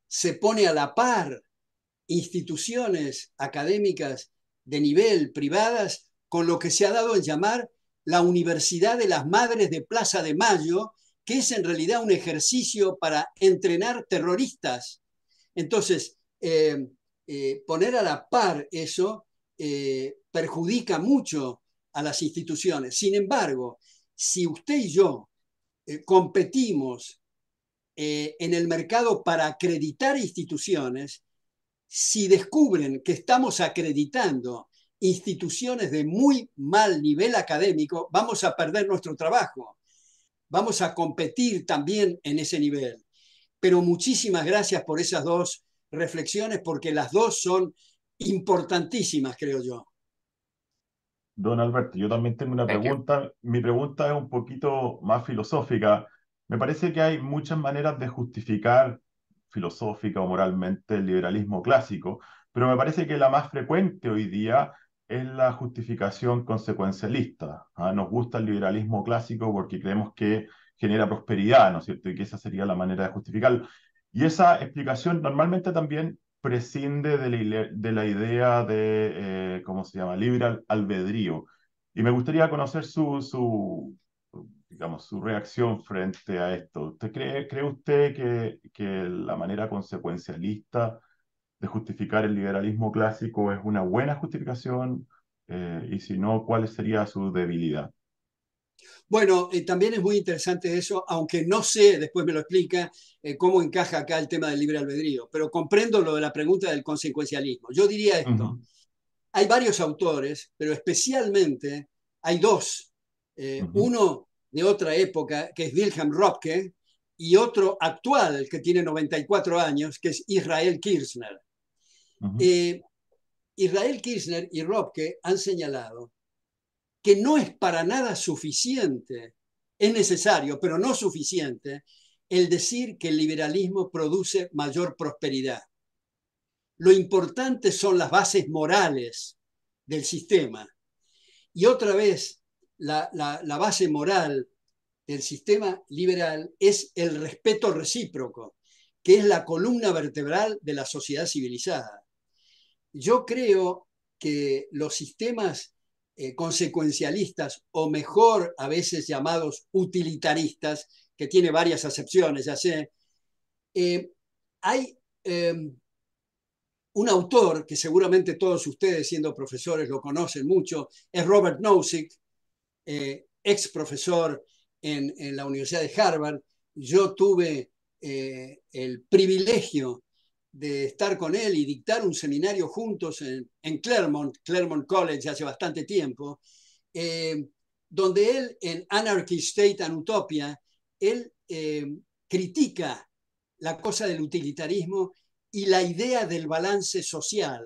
se pone a la par instituciones académicas de nivel privadas con lo que se ha dado en llamar la Universidad de las Madres de Plaza de Mayo, que es en realidad un ejercicio para entrenar terroristas. Entonces, poner a la par eso perjudica mucho a las instituciones. Sin embargo, si usted y yo competimos en el mercado para acreditar instituciones, si descubren que estamos acreditando instituciones de muy mal nivel académico, vamos a perder nuestro trabajo. Vamos a competir también en ese nivel. Pero muchísimas gracias por esas dos reflexiones, porque las dos son importantísimas, creo yo. Don Alberto, yo también tengo una pregunta. Mi pregunta es un poquito más filosófica. Me parece que hay muchas maneras de justificar filosófica o moralmente el liberalismo clásico, pero me parece que la más frecuente hoy día es la justificación consecuencialista. ¿Ah? Nos gusta el liberalismo clásico porque creemos que genera prosperidad, ¿no es cierto? Y que esa sería la manera de justificarlo. Y esa explicación normalmente también prescinde de la idea de, ¿cómo se llama?, libre albedrío. Y me gustaría conocer digamos, su reacción frente a esto. ¿Cree usted que la manera consecuencialista de justificar el liberalismo clásico es una buena justificación? Y si no, ¿cuál sería su debilidad? Bueno, también es muy interesante eso, aunque no sé, después me lo explica, cómo encaja acá el tema del libre albedrío, pero comprendo lo de la pregunta del consecuencialismo. Yo diría esto, Ujú, hay varios autores, pero especialmente hay dos. ujú, Uno de otra época, que es Wilhelm Röpke, y otro actual, que tiene 94 años, que es Israel Kirzner. ujú. Eh, Israel Kirzner y Röpke han señalado que no es para nada suficiente, es necesario, pero no suficiente, el decir que el liberalismo produce mayor prosperidad. Lo importante son las bases morales del sistema. Y otra vez, la base moral del sistema liberal es el respeto recíproco, que es la columna vertebral de la sociedad civilizada. Yo creo que los sistemas consecuencialistas, o mejor a veces llamados utilitaristas, que tiene varias acepciones, ya sé, hay un autor que seguramente todos ustedes, siendo profesores, lo conocen mucho, es Robert Nozick, ex profesor en la Universidad de Harvard. Yo tuve el privilegio de estar con él y dictar un seminario juntos en Claremont College hace bastante tiempo, donde él, en Anarchy, State and Utopia, él critica la cosa del utilitarismo y la idea del balance social.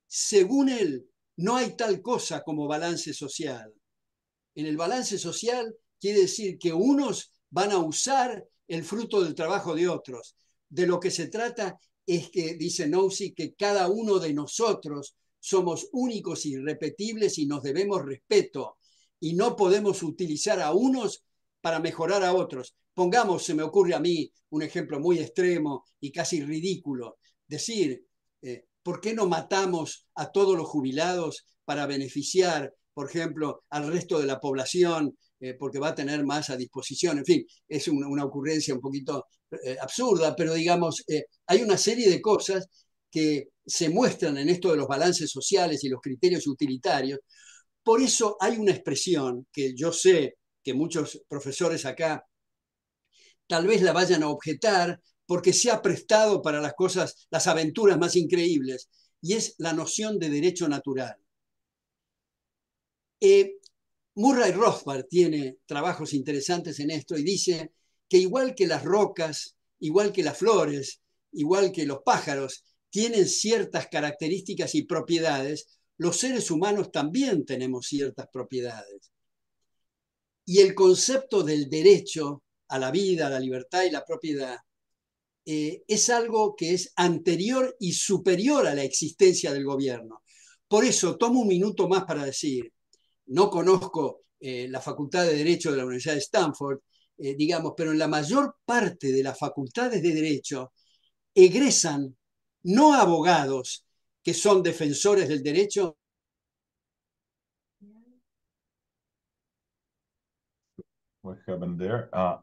Según él, no hay tal cosa como balance social. En el balance social quiere decir que unos van a usar el fruto del trabajo de otros. De lo que se trata es que, dice Nozick, que cada uno de nosotros somos únicos e irrepetibles y nos debemos respeto y no podemos utilizar a unos para mejorar a otros. Pongamos, se me ocurre a mí un ejemplo muy extremo y casi ridículo, decir, ¿por qué no matamos a todos los jubilados para beneficiar, por ejemplo, al resto de la población, porque va a tener más a disposición? En fin, es una ocurrencia un poquito absurda, pero digamos, hay una serie de cosas que se muestran en esto de los balances sociales y los criterios utilitarios. Por eso hay una expresión que yo sé que muchos profesores acá tal vez la vayan a objetar porque se ha prestado para las cosas, las aventuras más increíbles, y es la noción de derecho natural. Murray Rothbard tiene trabajos interesantes en esto y dice que igual que las rocas, igual que las flores, igual que los pájaros, tienen ciertas características y propiedades, los seres humanos también tenemos ciertas propiedades. Y el concepto del derecho a la vida, a la libertad y la propiedad es algo que es anterior y superior a la existencia del gobierno. Por eso tomo un minuto más para decir, no conozco la Facultad de Derecho de la Universidad de Stanford, digamos, pero en la mayor parte de las facultades de Derecho egresan no abogados que son defensores del derecho. What happened there? I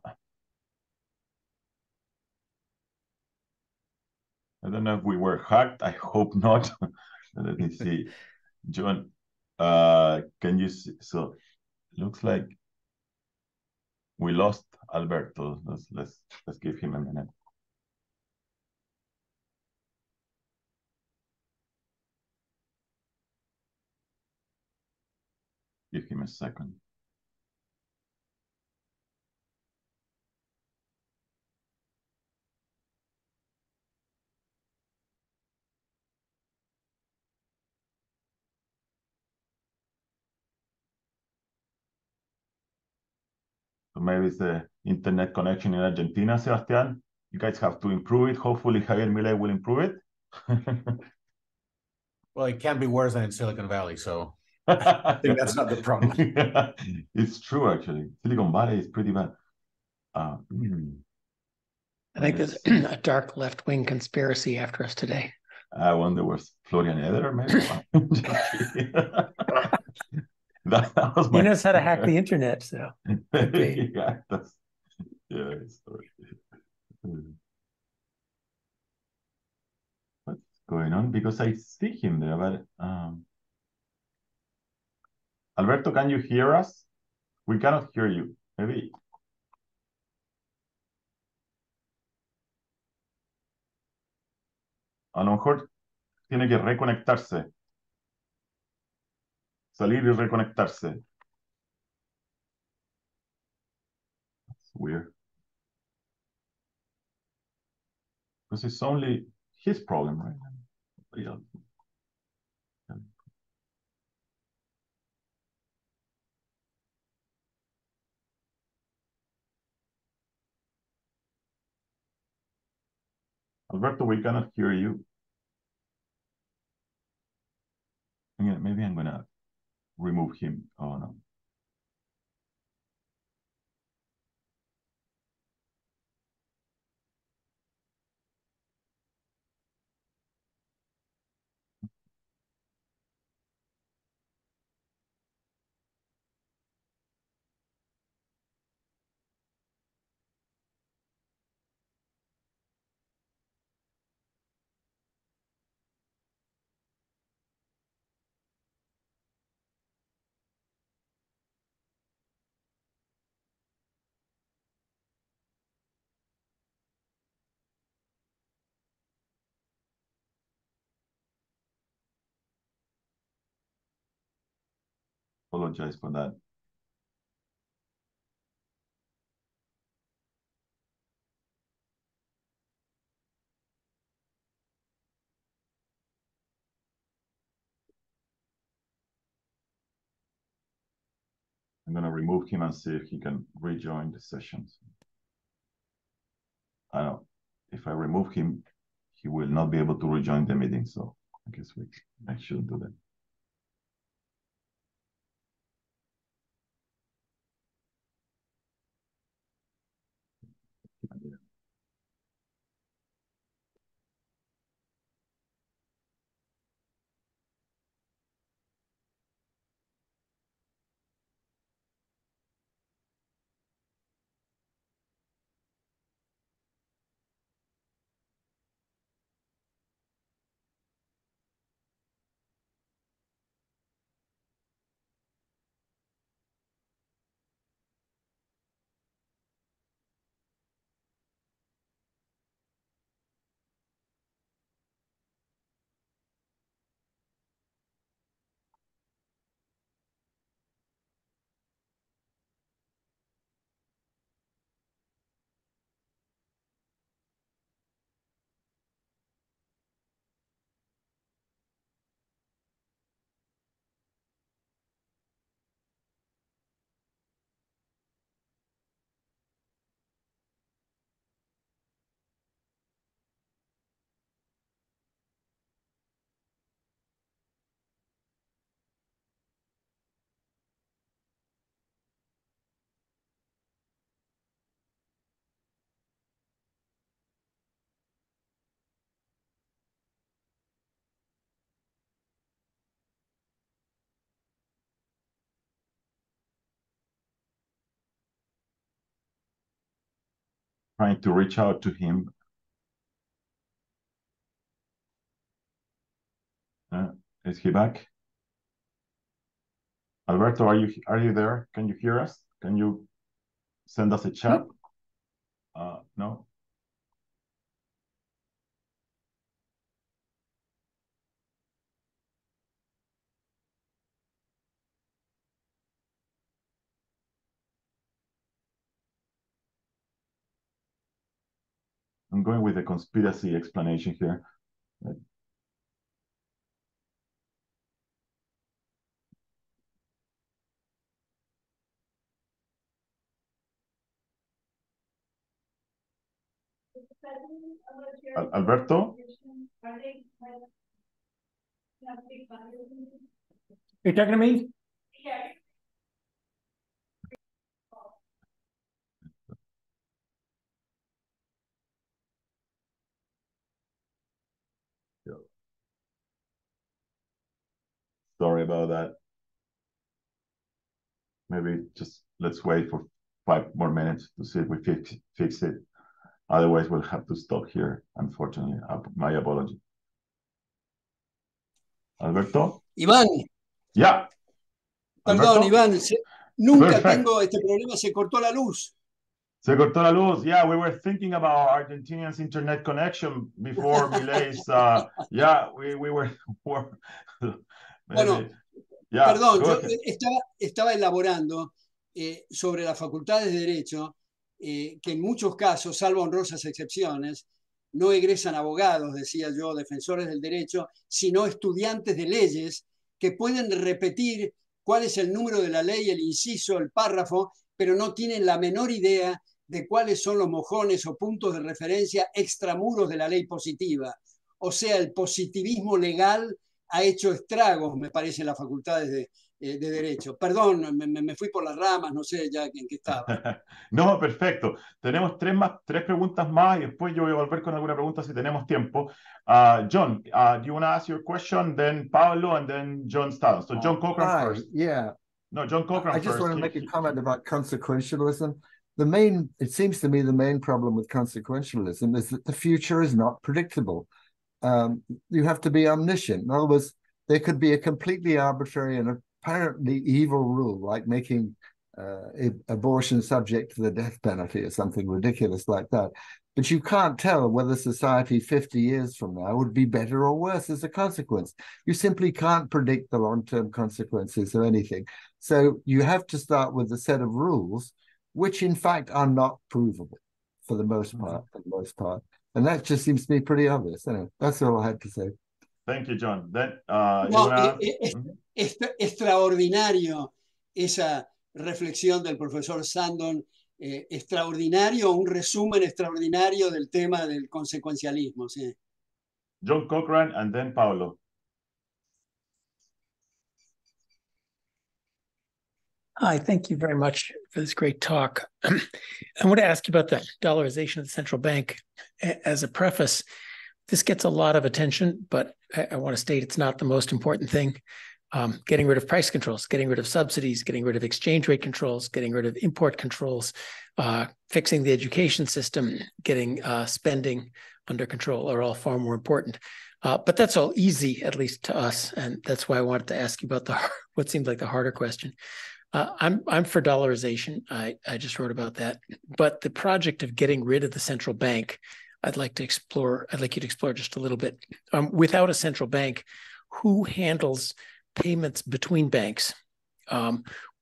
don't know if we were hacked. I hope not. Let me see. John, can you see? So looks like we lost Alberto. Let's give him a minute. Give him a second. So maybe it's the internet connection in Argentina, Sebastian. You guys have to improve it. Hopefully Javier Milei will improve it. Well, it can't be worse than in Silicon Valley, so I think that's not the problem. It's true, actually. Silicon Valley is pretty bad. I think there's a dark left-wing conspiracy after us today. I wonder was Florian Eder, maybe? that was He my... knows how to hack the internet, so. Yeah, that's... Yeah, what's going on? Because I see him there, but... Alberto, can you hear us? We cannot hear you. Maybe... A lo mejor tiene que reconectarse. Salir y reconectarse. That's weird. Because it's only his problem, right? Yeah. Alberto, we cannot hear you. Maybe I'm gonna remove him. Oh no. Apologize for that. I'm gonna remove him and see if he can rejoin the sessions. I know if I remove him, he will not be able to rejoin the meeting. So I guess I should do that. trying to reach out to him. Is he back? Alberto, are you there? Can you hear us? Can you send us a chat? No. I'm going with the conspiracy explanation here. Alberto? You talking to me? Sorry about that. Maybe just let's wait for 5 more minutes to see if we fix it. Otherwise, we'll have to stop here, unfortunately. My apology. Alberto? Iván. Yeah. Perdón, Iván. Nunca Perfect. tengo este problema. Se cortó la luz. Se cortó la luz. Yeah, we were thinking about Argentinians' internet connection before Milei's. Yeah, we were. Bueno, yeah, perdón, yo estaba elaborando sobre las facultades de Derecho, que en muchos casos, salvo honrosas excepciones, no egresan abogados, decía yo, defensores del derecho, sino estudiantes de leyes que pueden repetir cuál es el número de la ley, el inciso, el párrafo, pero no tienen la menor idea de cuáles son los mojones o puntos de referencia extramuros de la ley positiva. O sea, el positivismo legal ha hecho estragos, me parece, en las facultades de Derecho. Perdón, me fui por las ramas, no sé ya en qué estaba. No, perfecto. Tenemos tres preguntas más y después yo voy a volver con alguna pregunta si tenemos tiempo. John, do you want to ask your question? Then Pablo and then John Stallon. So John Cochran first. Yeah. No, John Cochran first. I just want to make a comment about consequentialism. It seems to me the main problem with consequentialism is that the future is not predictable. You have to be omniscient. In other words, there could be a completely arbitrary and apparently evil rule, like making abortion subject to the death penalty or something ridiculous like that. But you can't tell whether society 50 years from now would be better or worse as a consequence. You simply can't predict the long-term consequences of anything. So you have to start with a set of rules, which in fact are not provable for the most part. And that just seems to me pretty obvious. Anyway, that's all I had to say. Thank you, John. Then, extraordinario esa reflexión del profesor Sandon, extraordinario, un resumen extraordinario del tema del consecuencialismo. Sí. John Cochran and then Paulo. Hi, thank you very much for this great talk. I want to ask you about the dollarization of the central bank. As a preface, this gets a lot of attention, but I want to state it's not the most important thing. Getting rid of price controls, getting rid of subsidies, getting rid of exchange rate controls, getting rid of import controls, fixing the education system, getting spending under control are all far more important. But that's all easy, at least to us. And that's why I wanted to ask you about what seems like the harder question. I'm for dollarization. I just wrote about that. But the project of getting rid of the central bank, I'd like you to explore just a little bit. Without a central bank, who handles payments between banks?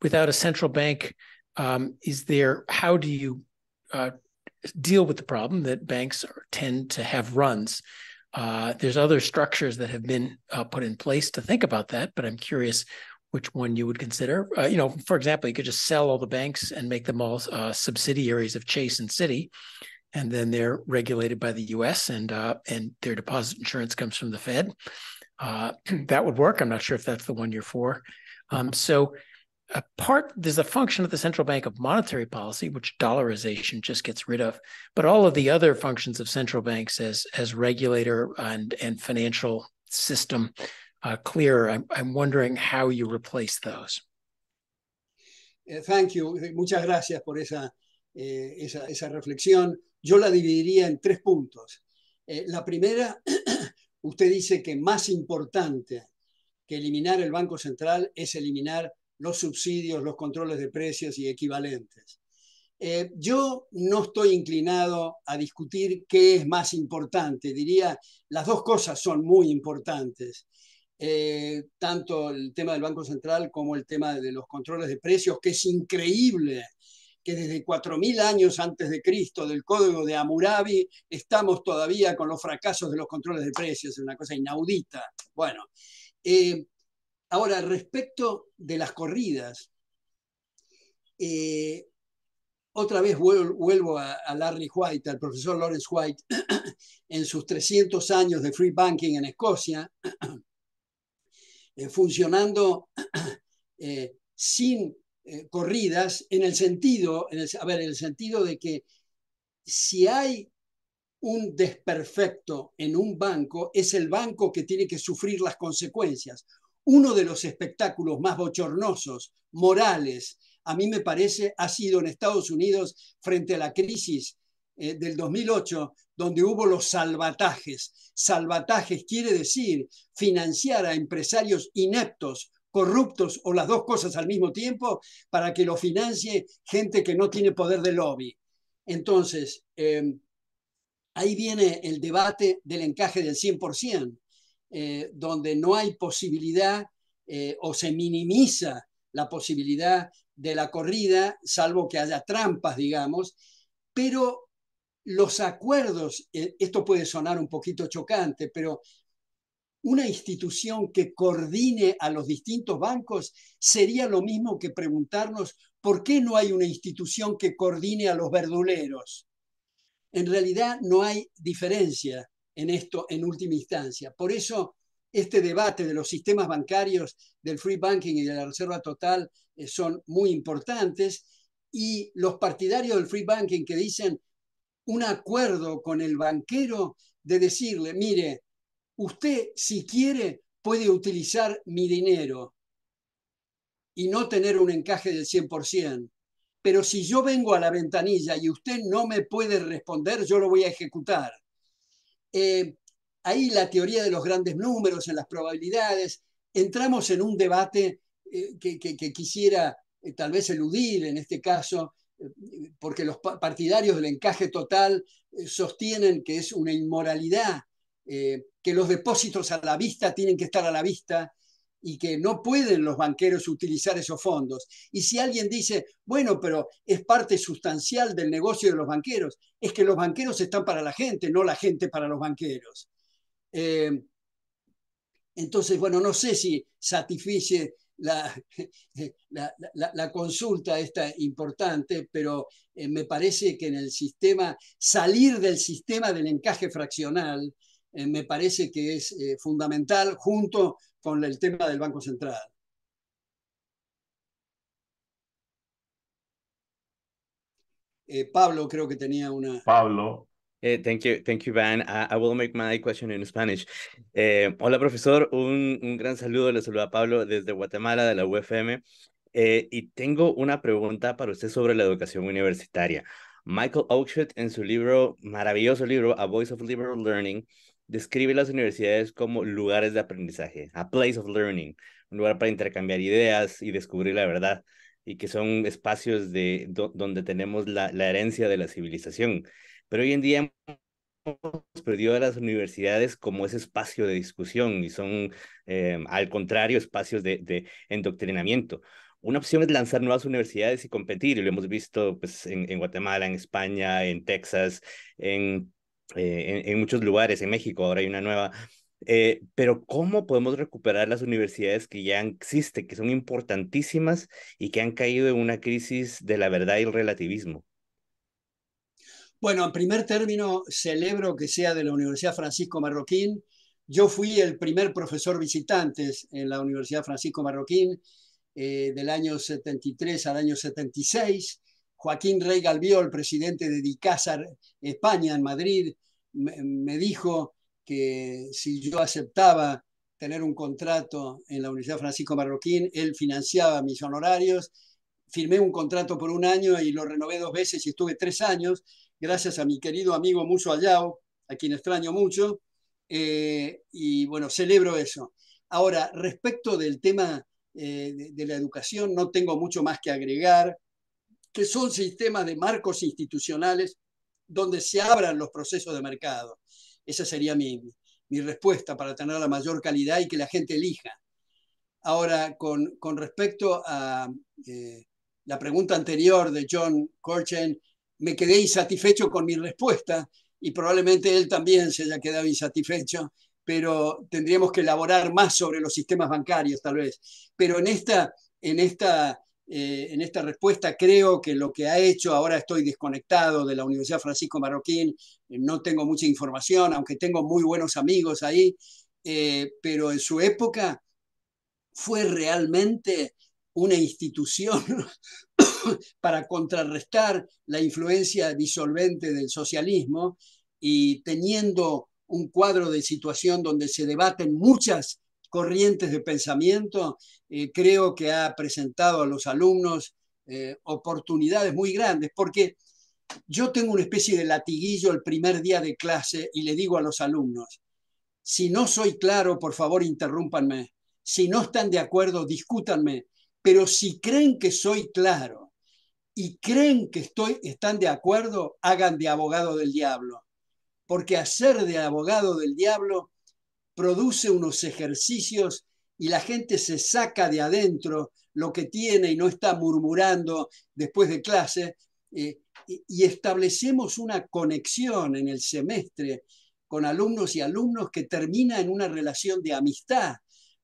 Without a central bank, how do you deal with the problem that banks tend to have runs? There's other structures that have been put in place to think about that, but I'm curious which one you would consider. For example, you could just sell all the banks and make them all subsidiaries of Chase and Citi, and then they're regulated by the U.S. and their deposit insurance comes from the Fed. That would work. I'm not sure if that's the one you're for. There's a function of the central bank of monetary policy, which dollarization just gets rid of. But all of the other functions of central banks as regulator and financial system clearer, I'm wondering how you replace those. Thank you. Muchas gracias por esa reflexión. yo la dividiría en 3 puntos. La primera, usted dice que más importante que eliminar el Banco Central es eliminar los subsidios, los controles de precios y equivalentes. Yo no estoy inclinado a discutir qué es más importante. Diría, las dos cosas son muy importantes. Tanto el tema del Banco Central como el tema de los controles de precios, que es increíble que desde 4000 años antes de Cristo, del Código de Hammurabi, estamos todavía con los fracasos de los controles de precios, es una cosa inaudita. Bueno, ahora, respecto de las corridas, otra vez vuelvo a Larry White, al profesor Lawrence White, en sus 300 años de free banking en Escocia, funcionando sin corridas, en el sentido de que si hay un desperfecto en un banco, es el banco que tiene que sufrir las consecuencias. Uno de los espectáculos más bochornosos, morales, a mí me parece, ha sido en Estados Unidos frente a la crisis del 2008, donde hubo los salvatajes. Salvatajes quiere decir financiar a empresarios ineptos, corruptos o las dos cosas al mismo tiempo para que lo financie gente que no tiene poder de lobby. Entonces, ahí viene el debate del encaje del 100%, donde no hay posibilidad o se minimiza la posibilidad de la corrida, salvo que haya trampas, digamos, pero los acuerdos, esto puede sonar un poquito chocante, pero una institución que coordine a los distintos bancos sería lo mismo que preguntarnos por qué no hay una institución que coordine a los verduleros. En realidad no hay diferencia en esto en última instancia. Por eso este debate de los sistemas bancarios, del free banking y de la reserva total son muy importantes, y los partidarios del free banking que dicen un acuerdo con el banquero de decirle, mire, usted si quiere puede utilizar mi dinero y no tener un encaje del 100%. Pero si yo vengo a la ventanilla y usted no me puede responder, yo lo voy a ejecutar. Ahí la teoría de los grandes números, en las probabilidades, entramos en un debate que quisiera tal vez eludir en este caso, porque los partidarios del encaje total sostienen que es una inmoralidad, que los depósitos a la vista tienen que estar a la vista, y que no pueden los banqueros utilizar esos fondos. Y si alguien dice, bueno, pero es parte sustancial del negocio de los banqueros, es que los banqueros están para la gente, no la gente para los banqueros. Entonces, bueno, no sé si satisface la consulta esta importante, pero me parece que en el sistema, salir del sistema del encaje fraccional, me parece que es fundamental junto con el tema del Banco Central. Pablo creo que tenía una... Pablo. Thank you, Van. I will make my question in Spanish. Hola, profesor. Un gran saludo. Le saluda Pablo desde Guatemala, de la UFM. Y tengo una pregunta para usted sobre la educación universitaria. Michael Oakeshott, en su libro, maravilloso libro, A Voice of Liberal Learning, describe las universidades como lugares de aprendizaje, a place of learning, un lugar para intercambiar ideas y descubrir la verdad, y que son espacios donde tenemos la herencia de la civilización. Pero hoy en día hemos perdido a las universidades como ese espacio de discusión y son, al contrario, espacios de endoctrinamiento. Una opción es lanzar nuevas universidades y competir, y lo hemos visto pues, en Guatemala, en España, en Texas, en muchos lugares, en México ahora hay una nueva. Pero ¿cómo podemos recuperar las universidades que ya existen, que son importantísimas y que han caído en una crisis de la verdad y el relativismo? Bueno, en primer término, celebro que sea de la Universidad Francisco Marroquín. Yo fui el primer profesor visitante en la Universidad Francisco Marroquín del año 73 al año 76. Joaquín Rey Galviol, presidente de Dicásar España en Madrid, me dijo que si yo aceptaba tener un contrato en la Universidad Francisco Marroquín, él financiaba mis honorarios, firmé un contrato por 1 año y lo renové 2 veces y estuve 3 años, gracias a mi querido amigo Muso Ayao, a quien extraño mucho, y bueno, celebro eso. Ahora, respecto del tema de la educación, no tengo mucho más que agregar, que son sistemas de marcos institucionales donde se abran los procesos de mercado. Esa sería mi respuesta para tener la mayor calidad y que la gente elija. Ahora, con respecto a la pregunta anterior de John Corchen, me quedé insatisfecho con mi respuesta y probablemente él también se haya quedado insatisfecho, pero tendríamos que elaborar más sobre los sistemas bancarios tal vez. Pero en esta respuesta creo que lo que ha hecho, ahora estoy desconectado de la Universidad Francisco Marroquín, no tengo mucha información, aunque tengo muy buenos amigos ahí, pero en su época fue realmente una institución para contrarrestar la influencia disolvente del socialismo y teniendo un cuadro de situación donde se debaten muchas corrientes de pensamiento, creo que ha presentado a los alumnos oportunidades muy grandes, porque yo tengo una especie de latiguillo el primer día de clase y le digo a los alumnos, si no soy claro, por favor, interrúmpanme. Si no están de acuerdo, discútanme. Pero si creen que soy claro y creen que están de acuerdo, hagan de abogado del diablo. Porque hacer de abogado del diablo produce unos ejercicios y la gente se saca de adentro lo que tiene y no está murmurando después de clase. Y establecemos una conexión en el semestre con alumnos y alumnos que termina en una relación de amistad,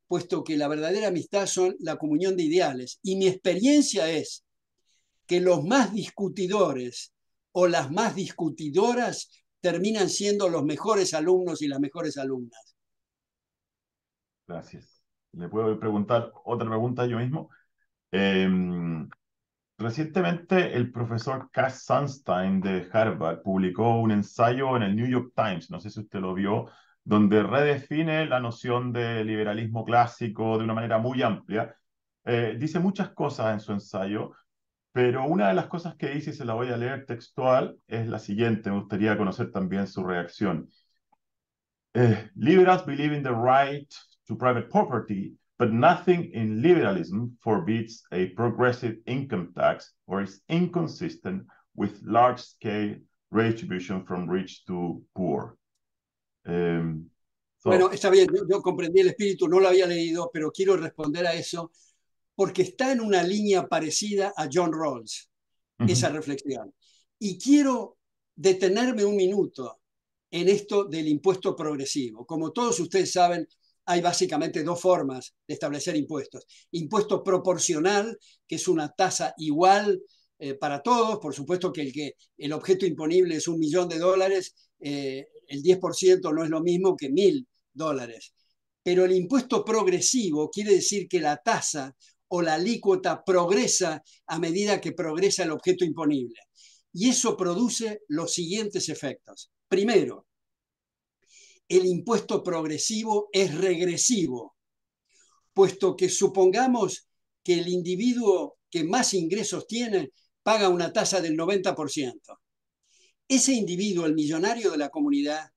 puesto que la verdadera amistad son la comunión de ideales. Y mi experiencia es que los más discutidores o las más discutidoras terminan siendo los mejores alumnos y las mejores alumnas. Gracias. ¿Le puedo preguntar otra pregunta yo mismo? Recientemente el profesor Cass Sunstein de Harvard publicó un ensayo en el New York Times, no sé si usted lo vio, donde redefine la noción de liberalismo clásico de una manera muy amplia. Dice muchas cosas en su ensayo, pero una de las cosas que dice, y se la voy a leer textual, es la siguiente. Me gustaría conocer también su reacción. Liberals believe in the right to private property, but nothing in liberalism forbids a progressive income tax or is inconsistent with large-scale redistribution from rich to poor. Bueno, está bien, yo comprendí el espíritu, no lo había leído, pero quiero responder a eso porque está en una línea parecida a John Rawls, esa reflexión. Y quiero detenerme un minuto en esto del impuesto progresivo. Como todos ustedes saben, hay básicamente 2 formas de establecer impuestos. Impuesto proporcional, que es una tasa igual para todos. Por supuesto que el objeto imponible es $1 millón, el 10% no es lo mismo que $1.000. Pero el impuesto progresivo quiere decir que la tasa o la alícuota progresa a medida que progresa el objeto imponible. Y eso produce los siguientes efectos. Primero, el impuesto progresivo es regresivo, puesto que supongamos que el individuo que más ingresos tiene paga una tasa del 90%. Ese individuo, el millonario de la comunidad,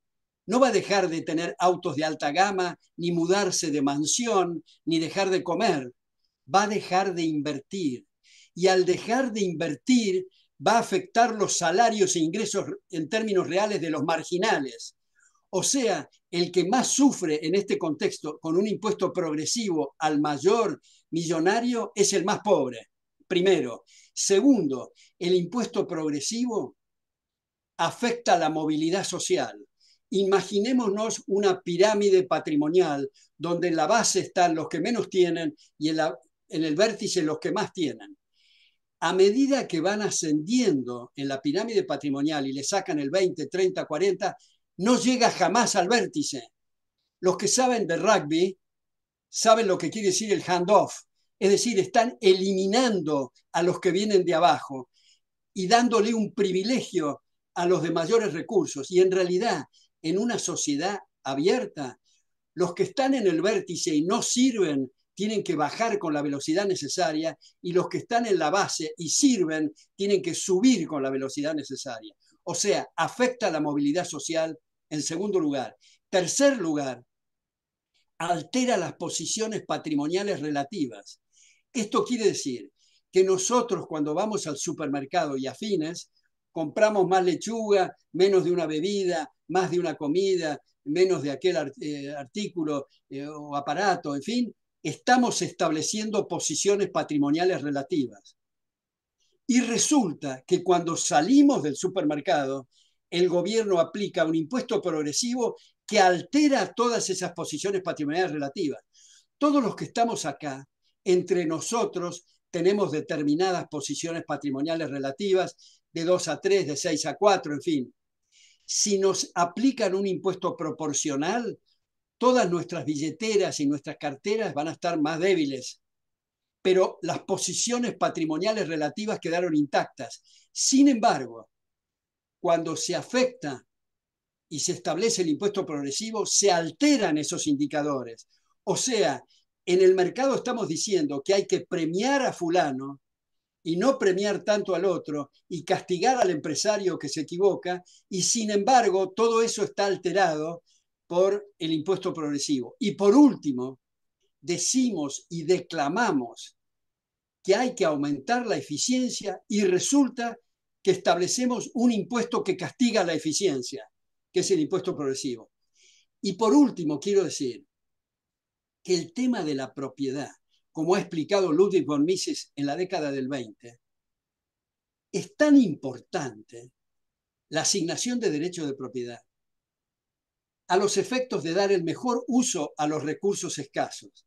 no va a dejar de tener autos de alta gama, ni mudarse de mansión, ni dejar de comer. Va a dejar de invertir. Y al dejar de invertir, va a afectar los salarios e ingresos en términos reales de los marginales. O sea, el que más sufre en este contexto con un impuesto progresivo al mayor millonario es el más pobre, primero. Segundo, el impuesto progresivo afecta la movilidad social. Imaginémonos una pirámide patrimonial donde en la base están los que menos tienen y en el vértice los que más tienen. A medida que van ascendiendo en la pirámide patrimonial y le sacan el 20, 30, 40, no llega jamás al vértice. Los que saben de rugby saben lo que quiere decir el handoff, es decir, están eliminando a los que vienen de abajo y dándole un privilegio a los de mayores recursos. Y en realidad, en una sociedad abierta, los que están en el vértice y no sirven tienen que bajar con la velocidad necesaria y los que están en la base y sirven tienen que subir con la velocidad necesaria. O sea, afecta la movilidad social en segundo lugar. Tercer lugar, altera las posiciones patrimoniales relativas. Esto quiere decir que nosotros cuando vamos al supermercado y afines, compramos más lechuga, menos de una bebida, más de una comida, menos de aquel artículo o aparato, en fin, estamos estableciendo posiciones patrimoniales relativas. Y resulta que cuando salimos del supermercado, el gobierno aplica un impuesto progresivo que altera todas esas posiciones patrimoniales relativas. Todos los que estamos acá, entre nosotros, tenemos determinadas posiciones patrimoniales relativas de 2 a 3, de 6 a 4, en fin. Si nos aplican un impuesto proporcional, todas nuestras billeteras y nuestras carteras van a estar más débiles, pero las posiciones patrimoniales relativas quedaron intactas. Sin embargo, cuando se afecta y se establece el impuesto progresivo, se alteran esos indicadores. O sea, en el mercado estamos diciendo que hay que premiar a fulano y no premiar tanto al otro y castigar al empresario que se equivoca, y sin embargo todo eso está alterado por el impuesto progresivo. Y por último, decimos y declamamos que hay que aumentar la eficiencia y resulta que establecemos un impuesto que castiga la eficiencia, que es el impuesto progresivo. Y por último, quiero decir que el tema de la propiedad, como ha explicado Ludwig von Mises en la década del 20, es tan importante la asignación de derechos de propiedad a los efectos de dar el mejor uso a los recursos escasos.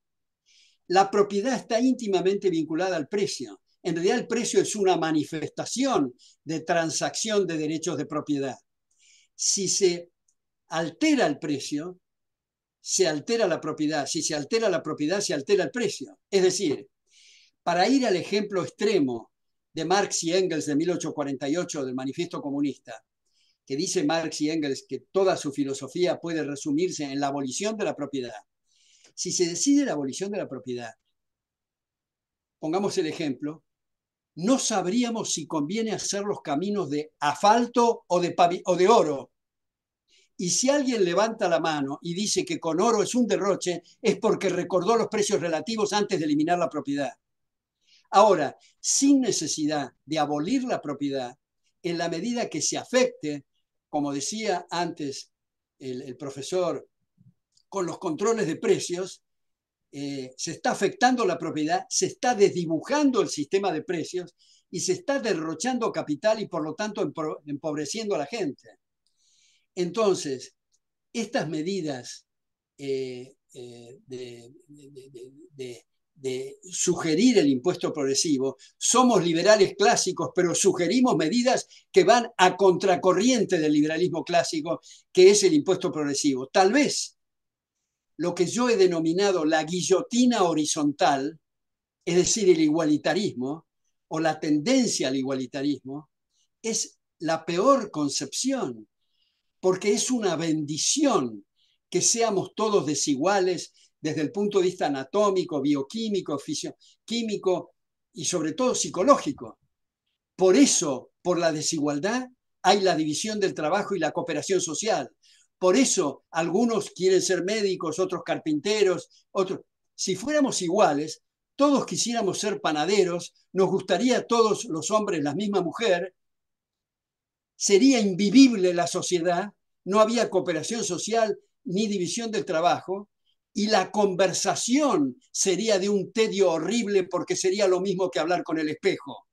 La propiedad está íntimamente vinculada al precio. En realidad el precio es una manifestación de transacción de derechos de propiedad. Si se altera el precio, se altera la propiedad. Si se altera la propiedad, se altera el precio. Es decir, para ir al ejemplo extremo de Marx y Engels de 1848 del Manifiesto Comunista, que dice Marx y Engels que toda su filosofía puede resumirse en la abolición de la propiedad. Si se decide la abolición de la propiedad, pongamos el ejemplo, no sabríamos si conviene hacer los caminos de asfalto o de oro. Y si alguien levanta la mano y dice que con oro es un derroche, es porque recordó los precios relativos antes de eliminar la propiedad. Ahora, sin necesidad de abolir la propiedad, en la medida que se afecte, como decía antes el profesor, con los controles de precios, se está afectando la propiedad, se está desdibujando el sistema de precios y se está derrochando capital y por lo tanto empobreciendo a la gente. Entonces, estas medidas de sugerir el impuesto progresivo, somos liberales clásicos, pero sugerimos medidas que van a contracorriente del liberalismo clásico, que es el impuesto progresivo. Tal vez lo que yo he denominado la guillotina horizontal, es decir, el igualitarismo o la tendencia al igualitarismo, es la peor concepción, porque es una bendición que seamos todos desiguales desde el punto de vista anatómico, bioquímico, fisioquímico y sobre todo psicológico. Por eso, por la desigualdad, hay la división del trabajo y la cooperación social. Por eso, algunos quieren ser médicos, otros carpinteros, otros. Si fuéramos iguales, todos quisiéramos ser panaderos, nos gustaría todos los hombres la misma mujer, sería invivible la sociedad, no había cooperación social ni división del trabajo, y la conversación sería de un tedio horrible porque sería lo mismo que hablar con el espejo.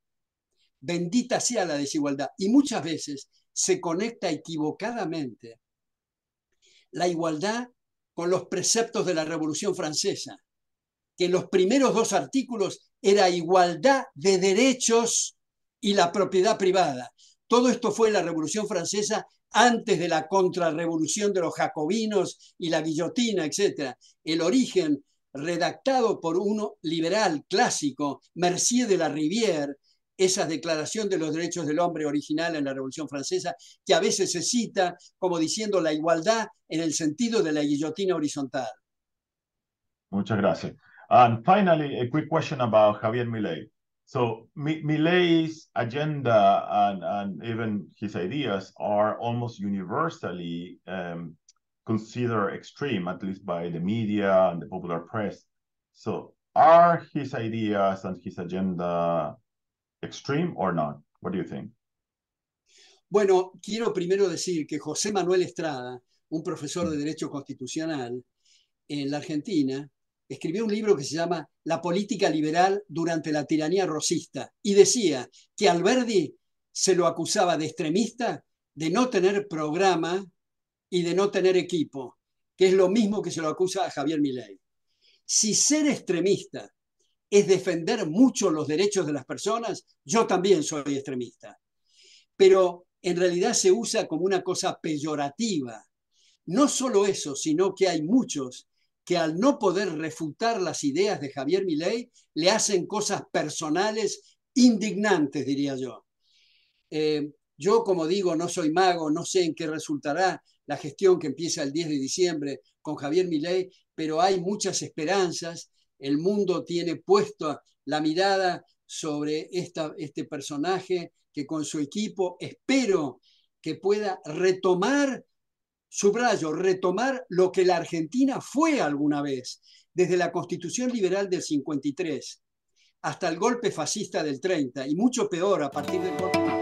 Bendita sea la desigualdad. Y muchas veces se conecta equivocadamente la igualdad con los preceptos de la Revolución Francesa, que en los primeros 2 artículos era igualdad de derechos y la propiedad privada. Todo esto fue la Revolución Francesa antes de la contrarrevolución de los jacobinos y la guillotina, etc. El origen redactado por uno liberal clásico, Mercier de la Rivière, esa declaración de los derechos del hombre original en la Revolución Francesa, que a veces se cita como diciendo la igualdad en el sentido de la guillotina horizontal. Muchas gracias. And finally, a quick question about Javier Milei. So Milei's agenda and even his ideas are almost universally considered extreme, at least by the media and the popular press. So are his ideas and his agenda extreme or not? What do you think? Bueno, quiero primero decir que José Manuel Estrada, un profesor de Derecho Constitucional en la Argentina, escribió un libro que se llama La política liberal durante la tiranía rosista y decía que Alberdi se lo acusaba de extremista, de no tener programa y de no tener equipo, que es lo mismo que se lo acusa a Javier Milei. Si ser extremista es defender mucho los derechos de las personas, yo también soy extremista. Pero en realidad se usa como una cosa peyorativa. No solo eso, sino que hay muchos que al no poder refutar las ideas de Javier Milei, le hacen cosas personales indignantes, diría yo. Yo, como digo, no soy mago, no sé en qué resultará la gestión que empieza el 10 de diciembre con Javier Milei, pero hay muchas esperanzas. El mundo tiene puesta la mirada sobre este personaje que con su equipo espero que pueda retomar, subrayo, retomar lo que la Argentina fue alguna vez, desde la Constitución Liberal del 53 hasta el golpe fascista del 30 y mucho peor a partir del golpe